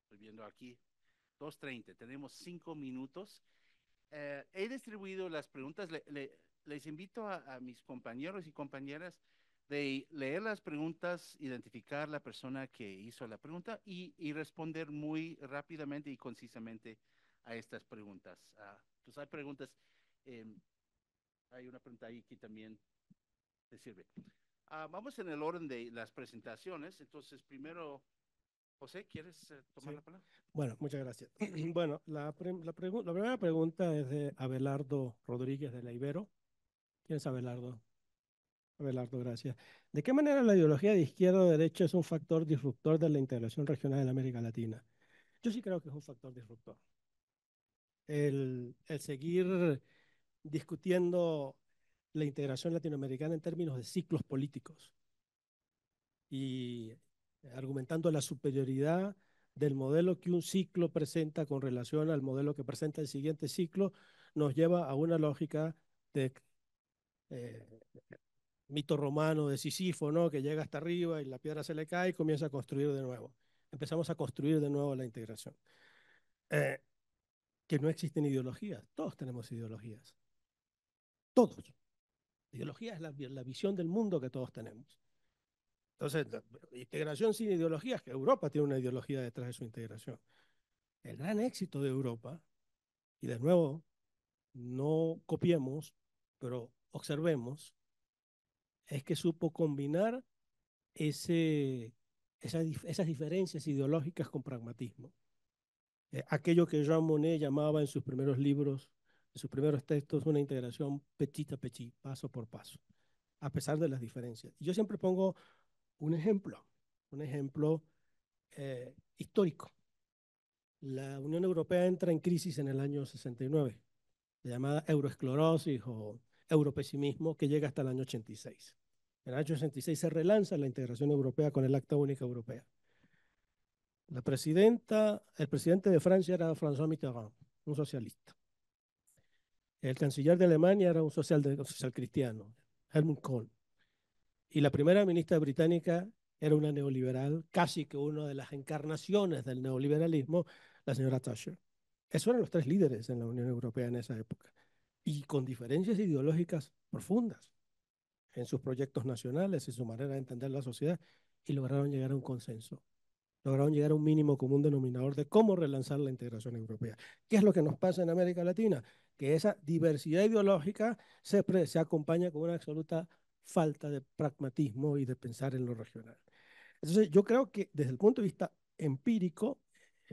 Estoy viendo aquí, 2:30. Tenemos 5 minutos. He distribuido las preguntas. Les invito a mis compañeros y compañeras de leer las preguntas, identificar la persona que hizo la pregunta y responder muy rápidamente y concisamente a estas preguntas. Pues hay preguntas, hay una pregunta ahí que también te sirve. Vamos en el orden de las presentaciones. Entonces, primero, José, ¿quieres tomar Sí. la palabra? Bueno, muchas gracias. Bueno, la primera pregunta es de Abelardo Rodríguez de la Ibero. ¿Quién es Abelardo? Abelardo, gracias. ¿De qué manera la ideología de izquierda o derecha es un factor disruptor de la integración regional en América Latina? Yo sí creo que es un factor disruptor. El seguir discutiendo la integración latinoamericana en términos de ciclos políticos y argumentando la superioridad del modelo que un ciclo presenta con relación al modelo que presenta el siguiente ciclo, nos lleva a una lógica de eh, mito romano de Sísifo, ¿no? Que llega hasta arriba y la piedra se le cae y comienza a construir de nuevo. Empezamos a construir de nuevo la integración. Que no existen ideologías, todos tenemos ideologías, todos. Ideología es la visión del mundo que todos tenemos. Entonces, la integración sin ideologías, que Europa tiene una ideología detrás de su integración. El gran éxito de Europa, y de nuevo, no copiemos, pero observemos, es que supo combinar esas diferencias ideológicas con pragmatismo. Aquello que Jean Monnet llamaba en sus primeros libros, en sus primeros textos, una integración petit à petit, paso por paso, a pesar de las diferencias. Y yo siempre pongo un ejemplo histórico. La Unión Europea entra en crisis en el año 69, llamada euroesclerosis o europesimismo, que llega hasta el año 86. En el año 86 se relanza la integración europea con el Acta Única Europea. El presidente de Francia era François Mitterrand, un socialista. El canciller de Alemania era un social cristiano, Helmut Kohl. Y la primera ministra británica era una neoliberal, casi que una de las encarnaciones del neoliberalismo, la señora Thatcher. Esos eran los 3 líderes en la Unión Europea en esa época. Y con diferencias ideológicas profundas en sus proyectos nacionales, en su manera de entender la sociedad, y lograron llegar a un consenso. Lograron llegar a un mínimo común denominador de cómo relanzar la integración europea. ¿Qué es lo que nos pasa en América Latina? Que esa diversidad ideológica se acompaña con una absoluta falta de pragmatismo y de pensar en lo regional. Entonces, yo creo que desde el punto de vista empírico,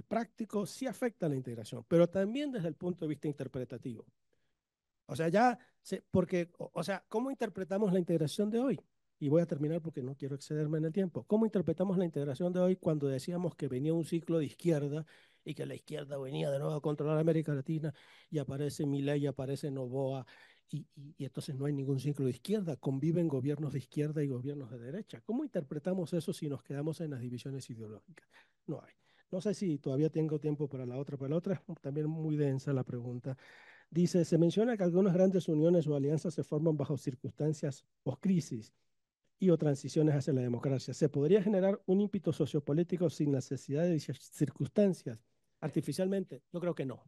práctico, sí afecta a la integración, pero también desde el punto de vista interpretativo. O sea, ¿cómo interpretamos la integración de hoy? Y voy a terminar porque no quiero excederme en el tiempo. ¿Cómo interpretamos la integración de hoy cuando decíamos que venía un ciclo de izquierda y que la izquierda venía de nuevo a controlar América Latina y aparece Milei, y aparece Noboa, y entonces no hay ningún ciclo de izquierda, conviven gobiernos de izquierda y gobiernos de derecha. ¿Cómo interpretamos eso si nos quedamos en las divisiones ideológicas? No hay. No sé si todavía tengo tiempo para la otra es también muy densa la pregunta. Dice, se menciona que algunas grandes uniones o alianzas se forman bajo circunstancias post-crisis y o transiciones hacia la democracia. ¿Se podría generar un ímpetu sociopolítico sin necesidad de dichas circunstancias artificialmente? Yo creo que no.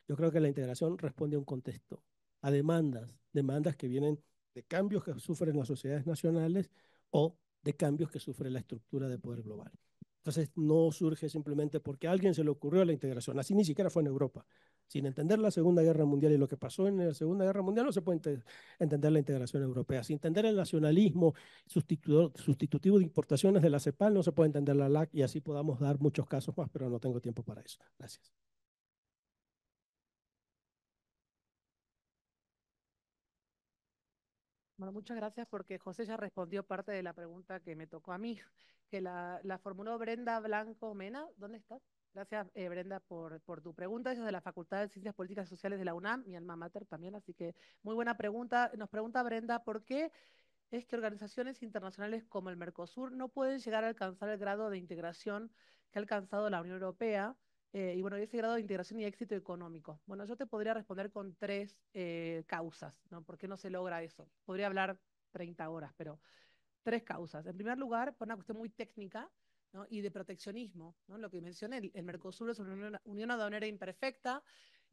Yo creo que la integración responde a un contexto, a demandas que vienen de cambios que sufren las sociedades nacionales o de cambios que sufre la estructura de poder global. Entonces, no surge simplemente porque a alguien se le ocurrió la integración. Así ni siquiera fue en Europa. Sin entender la Segunda Guerra Mundial y lo que pasó en la Segunda Guerra Mundial, no se puede entender la integración europea. Sin entender el nacionalismo sustitutivo de importaciones de la CEPAL, no se puede entender la LAC y así podamos dar muchos casos más, pero no tengo tiempo para eso. Gracias. Bueno, muchas gracias porque José ya respondió parte de la pregunta que me tocó a mí, que la formuló Brenda Blanco Mena. ¿Dónde estás? Gracias, Brenda, por tu pregunta. Ella es de la Facultad de Ciencias Políticas y Sociales de la UNAM, mi alma mater también, así que muy buena pregunta. Nos pregunta Brenda, ¿por qué es que organizaciones internacionales como el Mercosur no pueden llegar a alcanzar el grado de integración que ha alcanzado la Unión Europea? Y bueno, ese grado de integración y éxito económico. Bueno, yo te podría responder con tres causas, ¿no? ¿Por qué no se logra eso? Podría hablar 30 horas, pero tres causas. En primer lugar, por una cuestión muy técnica, ¿no? Y de proteccionismo, ¿no? Lo que mencioné, el Mercosur es una unión aduanera imperfecta.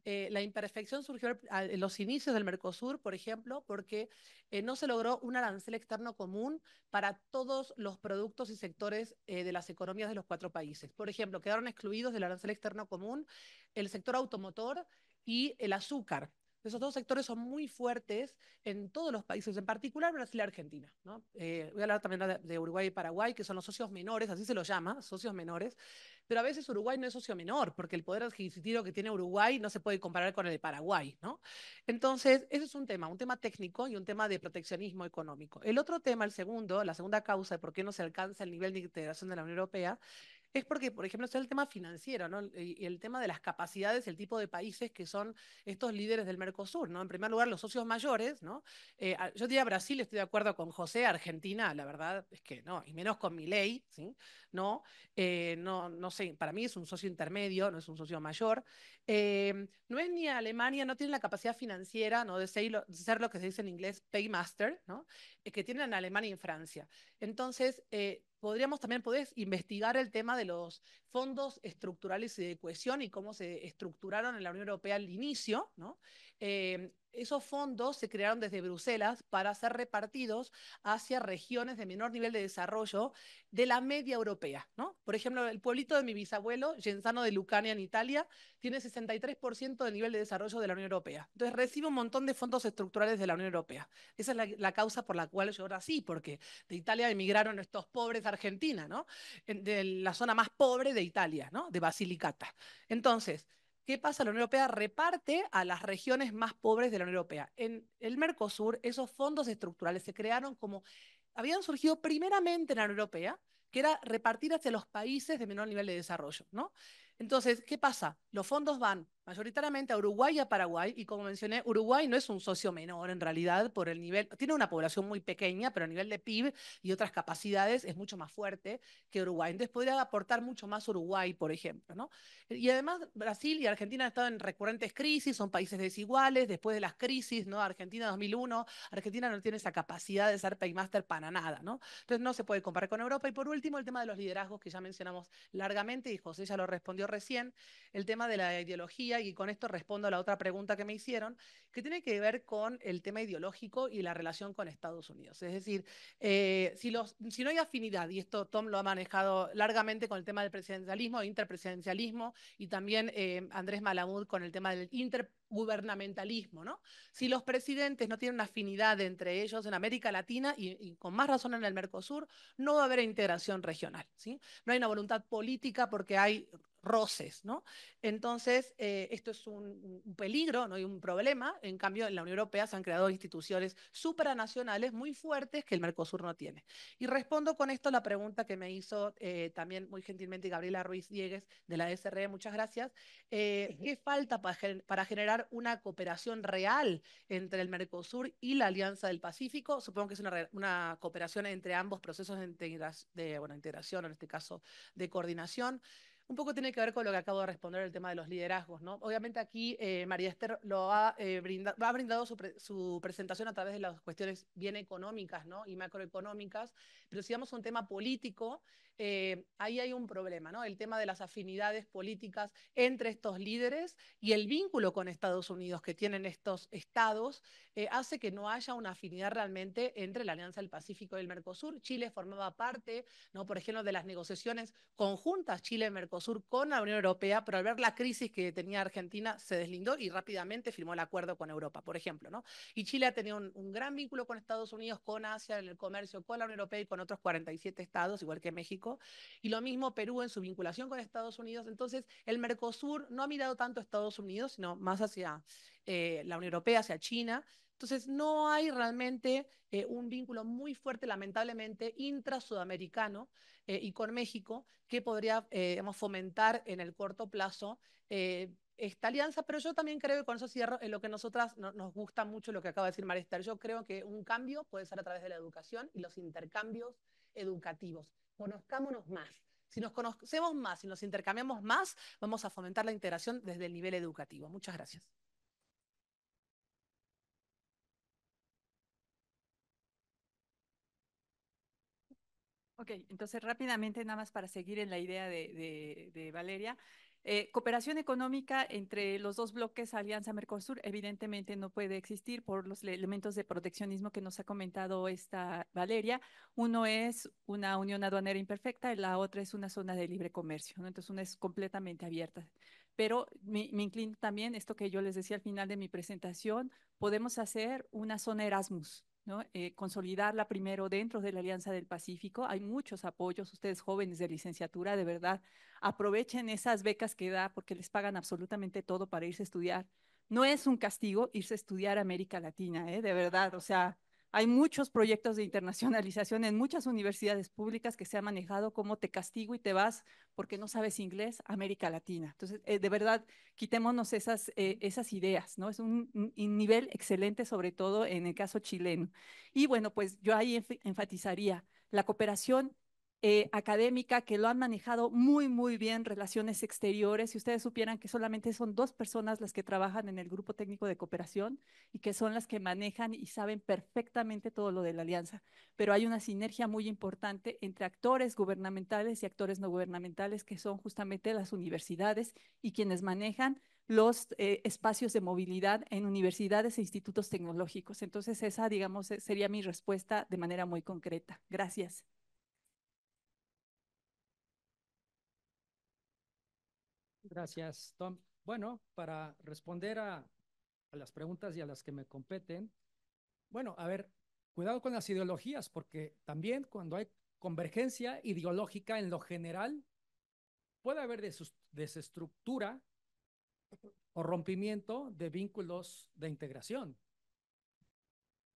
La imperfección surgió en los inicios del Mercosur, por ejemplo, porque no se logró un arancel externo común para todos los productos y sectores de las economías de los cuatro países. Por ejemplo, quedaron excluidos del arancel externo común el sector automotor y el azúcar. Esos dos sectores son muy fuertes en todos los países, en particular Brasil y Argentina, ¿no? Voy a hablar también de Uruguay y Paraguay, que son los socios menores, así se los llama, socios menores, pero a veces Uruguay no es socio menor, porque el poder adquisitivo que tiene Uruguay no se puede comparar con el de Paraguay, ¿no? Entonces, ese es un tema técnico y un tema de proteccionismo económico. El otro tema, el segundo, la segunda causa de por qué no se alcanza el nivel de integración de la Unión Europea, es porque, por ejemplo, está el tema financiero, ¿no? Y el tema de las capacidades, el tipo de países que son estos líderes del Mercosur, ¿no? En primer lugar, los socios mayores, ¿no? Yo diría Brasil, estoy de acuerdo con José, Argentina, la verdad es que no, y menos con Milei, ¿sí? No, no sé, para mí es un socio intermedio, no es un socio mayor. No es ni Alemania, no tiene la capacidad financiera, ¿no? De ser lo que se dice en inglés paymaster, ¿no? Que tienen en Alemania y en Francia. Entonces, podríamos también poder investigar el tema de los fondos estructurales y de cohesión y cómo se estructuraron en la Unión Europea al inicio, ¿no? Esos fondos se crearon desde Bruselas para ser repartidos hacia regiones de menor nivel de desarrollo de la media europea, ¿no? Por ejemplo, el pueblito de mi bisabuelo, Genzano de Lucania, en Italia, tiene 63% del nivel de desarrollo de la Unión Europea. Entonces recibe un montón de fondos estructurales de la Unión Europea. Esa es la causa por la cual yo ahora sí, porque de Italia emigraron estos pobres a Argentina, ¿no? De la zona más pobre de Italia, ¿no? De Basilicata. Entonces, ¿qué pasa? La Unión Europea reparte a las regiones más pobres de la Unión Europea. En el Mercosur, esos fondos estructurales se crearon como, habían surgido primeramente en la Unión Europea, que era repartir hacia los países de menor nivel de desarrollo, ¿no? Entonces, ¿qué pasa? Los fondos van mayoritariamente a Uruguay y a Paraguay, y como mencioné, Uruguay no es un socio menor en realidad por el nivel, tiene una población muy pequeña, pero a nivel de PIB y otras capacidades es mucho más fuerte que Uruguay. Entonces podría aportar mucho más Uruguay, por ejemplo, ¿no? Y además Brasil y Argentina han estado en recurrentes crisis, son países desiguales, después de las crisis, ¿no? Argentina 2001, Argentina no tiene esa capacidad de ser paymaster para nada, ¿no? Entonces no se puede comparar con Europa. Y por último, el tema de los liderazgos que ya mencionamos largamente, y José ya lo respondió recién, el tema de la ideología, y con esto respondo a la otra pregunta que me hicieron, que tiene que ver con el tema ideológico y la relación con Estados Unidos. Es decir, si no hay afinidad, y esto Tom lo ha manejado largamente con el tema del presidencialismo e interpresidencialismo, y también Andrés Malamud con el tema del gubernamentalismo, ¿no? Si los presidentes no tienen afinidad entre ellos en América Latina y con más razón en el Mercosur, no va a haber integración regional, ¿sí? No hay una voluntad política porque hay roces, ¿no? Entonces, esto es un peligro, no hay un problema. En cambio, en la Unión Europea se han creado instituciones supranacionales muy fuertes que el Mercosur no tiene. Y respondo con esto la pregunta que me hizo también muy gentilmente Gabriela Ruiz Diegues de la SRE, muchas gracias. ¿Qué falta para generar una cooperación real entre el Mercosur y la Alianza del Pacífico? Supongo que es una cooperación entre ambos procesos de integración, en este caso de coordinación. Un poco tiene que ver con lo que acabo de responder, el tema de los liderazgos, ¿no? Obviamente aquí María Esther ha brindado su presentación a través de las cuestiones bien económicas, ¿no? Y macroeconómicas, pero si vamos a un tema político, ahí hay un problema, ¿no? El tema de las afinidades políticas entre estos líderes y el vínculo con Estados Unidos que tienen estos estados hace que no haya una afinidad realmente entre la Alianza del Pacífico y el Mercosur. Chile formaba parte, ¿no? Por ejemplo, de las negociaciones conjuntas Chile-Mercosur con la Unión Europea, pero al ver la crisis que tenía Argentina se deslindó y rápidamente firmó el acuerdo con Europa, por ejemplo, ¿no? Y Chile ha tenido un gran vínculo con Estados Unidos, con Asia, en el comercio, con la Unión Europea y con otros 47 estados, igual que México. Y lo mismo Perú en su vinculación con Estados Unidos. Entonces, el Mercosur no ha mirado tanto a Estados Unidos, sino más hacia la Unión Europea, hacia China. Entonces, no hay realmente un vínculo muy fuerte, lamentablemente, intra-sudamericano y con México, que podría fomentar en el corto plazo esta alianza, pero yo también creo, y con eso cierro, en lo que nosotras nos gusta mucho lo que acaba de decir María Esther. Yo creo que un cambio puede ser a través de la educación y los intercambios educativos. Conozcámonos más. Si nos conocemos más, si nos intercambiamos más, vamos a fomentar la integración desde el nivel educativo. Muchas gracias. Ok, entonces rápidamente, nada más para seguir en la idea de Valeria. Cooperación económica entre los dos bloques Alianza-Mercosur evidentemente no puede existir por los elementos de proteccionismo que nos ha comentado esta Valeria. Uno es una unión aduanera imperfecta y la otra es una zona de libre comercio, ¿no? Entonces una es completamente abierta. Pero me inclino también, esto que yo les decía al final de mi presentación, podemos hacer una zona Erasmus, ¿no? Consolidarla primero dentro de la Alianza del Pacífico. Hay muchos apoyos, ustedes jóvenes de licenciatura, de verdad, aprovechen esas becas que da porque les pagan absolutamente todo para irse a estudiar. No es un castigo irse a estudiar a América Latina, de verdad, o sea, hay muchos proyectos de internacionalización en muchas universidades públicas que se ha manejado como te castigo y te vas porque no sabes inglés a América Latina. Entonces, de verdad, quitémonos esas ideas, ¿no? Es un nivel excelente, sobre todo en el caso chileno. Y bueno, pues yo ahí enfatizaría la cooperación académica, que lo han manejado muy, muy bien, relaciones exteriores. Si ustedes supieran que solamente son 2 personas las que trabajan en el grupo técnico de cooperación y que son las que manejan y saben perfectamente todo lo de la alianza. Pero hay una sinergia muy importante entre actores gubernamentales y actores no gubernamentales, que son justamente las universidades y quienes manejan los espacios de movilidad en universidades e institutos tecnológicos. Entonces, esa, digamos, sería mi respuesta de manera muy concreta. Gracias. Gracias, Tom. Bueno, para responder a las preguntas y a las que me competen, bueno, a ver, cuidado con las ideologías, porque también cuando hay convergencia ideológica en lo general, puede haber desestructura o rompimiento de vínculos de integración.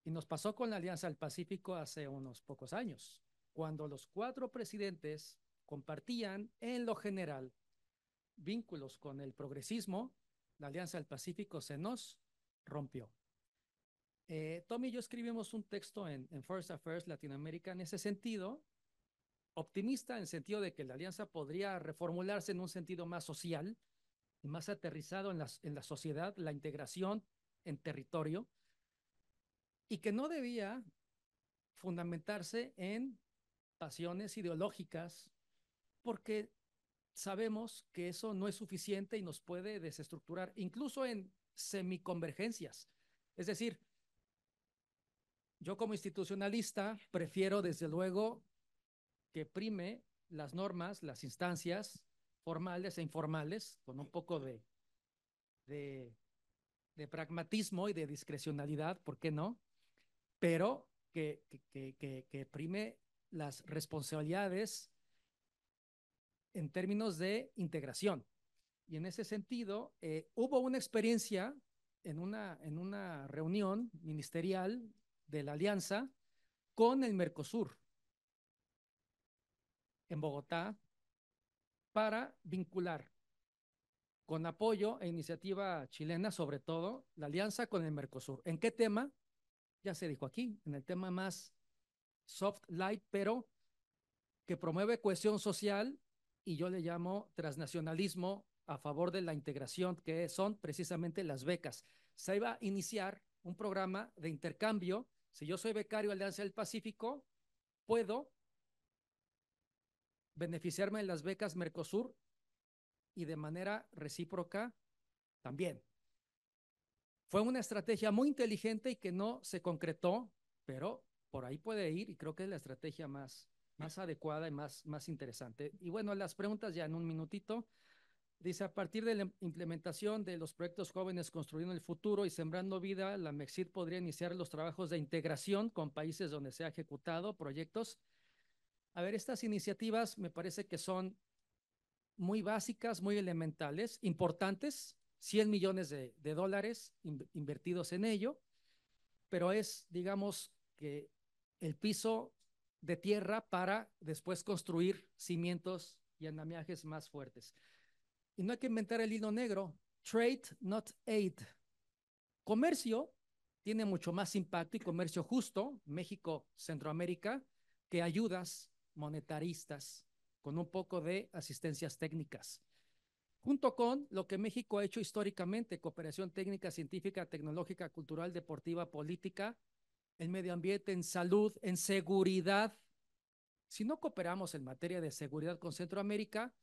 Y nos pasó con la Alianza del Pacífico hace unos pocos años, cuando los 4 presidentes compartían en lo general vínculos con el progresismo, la Alianza del Pacífico se nos rompió. Tommy y yo escribimos un texto en First Affairs Latinoamérica en ese sentido, optimista en el sentido de que la alianza podría reformularse en un sentido más social y más aterrizado en la sociedad, la integración en territorio, y que no debía fundamentarse en pasiones ideológicas, porque sabemos que eso no es suficiente y nos puede desestructurar, incluso en semiconvergencias. Es decir, yo como institucionalista prefiero desde luego que prime las normas, las instancias formales e informales, con un poco de de pragmatismo y de discrecionalidad, ¿por qué no? Pero que prime las responsabilidades en términos de integración. Y en ese sentido, hubo una experiencia en una reunión ministerial de la Alianza con el Mercosur en Bogotá para vincular con apoyo e iniciativa chilena, sobre todo, la alianza con el Mercosur. ¿En qué tema? Ya se dijo aquí, en el tema más soft, light, pero que promueve cohesión social y yo le llamo transnacionalismo a favor de la integración, que son precisamente las becas. Se iba a iniciar un programa de intercambio. Si yo soy becario de Alianza del Pacífico, puedo beneficiarme de las becas Mercosur y de manera recíproca también. Fue una estrategia muy inteligente y que no se concretó, pero por ahí puede ir y creo que es la estrategia más adecuada y más interesante. Y bueno, las preguntas ya en un minutito. Dice, a partir de la implementación de los proyectos jóvenes construyendo el futuro y sembrando vida, la MEXID podría iniciar los trabajos de integración con países donde se ha ejecutado proyectos. A ver, estas iniciativas me parece que son muy básicas, muy elementales, importantes, 100 millones de dólares invertidos en ello, pero es, digamos, que el piso de tierra para después construir cimientos y andamiajes más fuertes. Y no hay que inventar el hilo negro. Trade, not aid. Comercio tiene mucho más impacto y comercio justo, México, Centroamérica, que ayudas monetaristas con un poco de asistencias técnicas. Junto con lo que México ha hecho históricamente, cooperación técnica, científica, tecnológica, cultural, deportiva, política, en medio ambiente, en salud, en seguridad. Si no cooperamos en materia de seguridad con Centroamérica,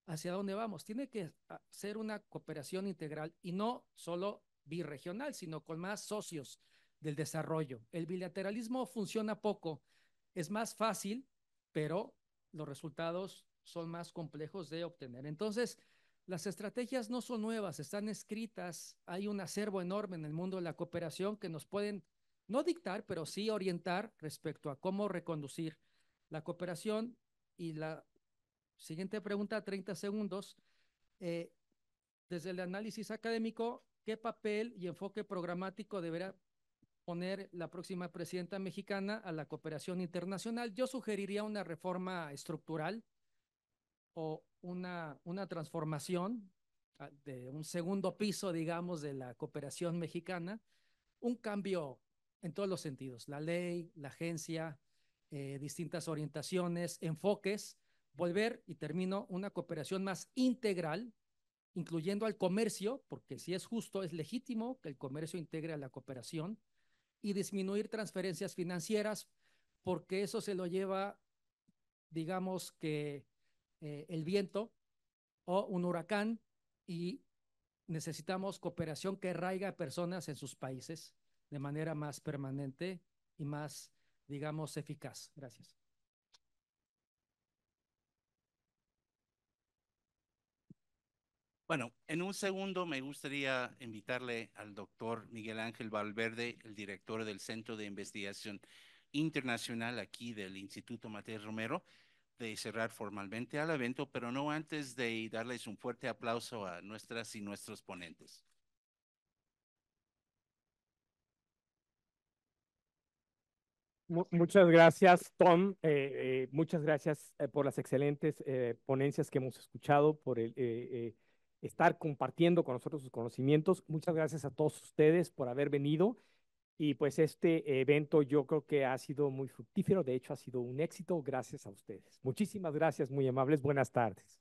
¿hacia dónde vamos? Tiene que ser una cooperación integral y no solo birregional, sino con más socios del desarrollo. El bilateralismo funciona poco, es más fácil, pero los resultados son más complejos de obtener. Entonces, las estrategias no son nuevas, están escritas, hay un acervo enorme en el mundo de la cooperación que nos pueden no dictar, pero sí orientar respecto a cómo reconducir la cooperación. Y la siguiente pregunta, 30 segundos. Desde el análisis académico, ¿qué papel y enfoque programático deberá poner la próxima presidenta mexicana a la cooperación internacional? Yo sugeriría una reforma estructural o una transformación de un segundo piso, digamos, de la cooperación mexicana, un cambio en todos los sentidos, la ley, la agencia, distintas orientaciones, enfoques, volver, y termino, una cooperación más integral, incluyendo al comercio, porque si es justo, es legítimo que el comercio integre a la cooperación, y disminuir transferencias financieras, porque eso se lo lleva, digamos que el viento o un huracán, y necesitamos cooperación que arraiga a personas en sus países de manera más permanente y más, digamos, eficaz. Gracias. Bueno, en un segundo me gustaría invitarle al doctor Miguel Ángel Valverde, el director del Centro de Investigación Internacional aquí del Instituto Matías Romero, de cerrar formalmente al evento, pero no antes de darles un fuerte aplauso a nuestras y nuestros ponentes. Muchas gracias, Tom. Muchas gracias por las excelentes ponencias que hemos escuchado, por estar compartiendo con nosotros sus conocimientos. Muchas gracias a todos ustedes por haber venido. Y pues este evento yo creo que ha sido muy fructífero. De hecho, ha sido un éxito gracias a ustedes. Muchísimas gracias, muy amables. Buenas tardes.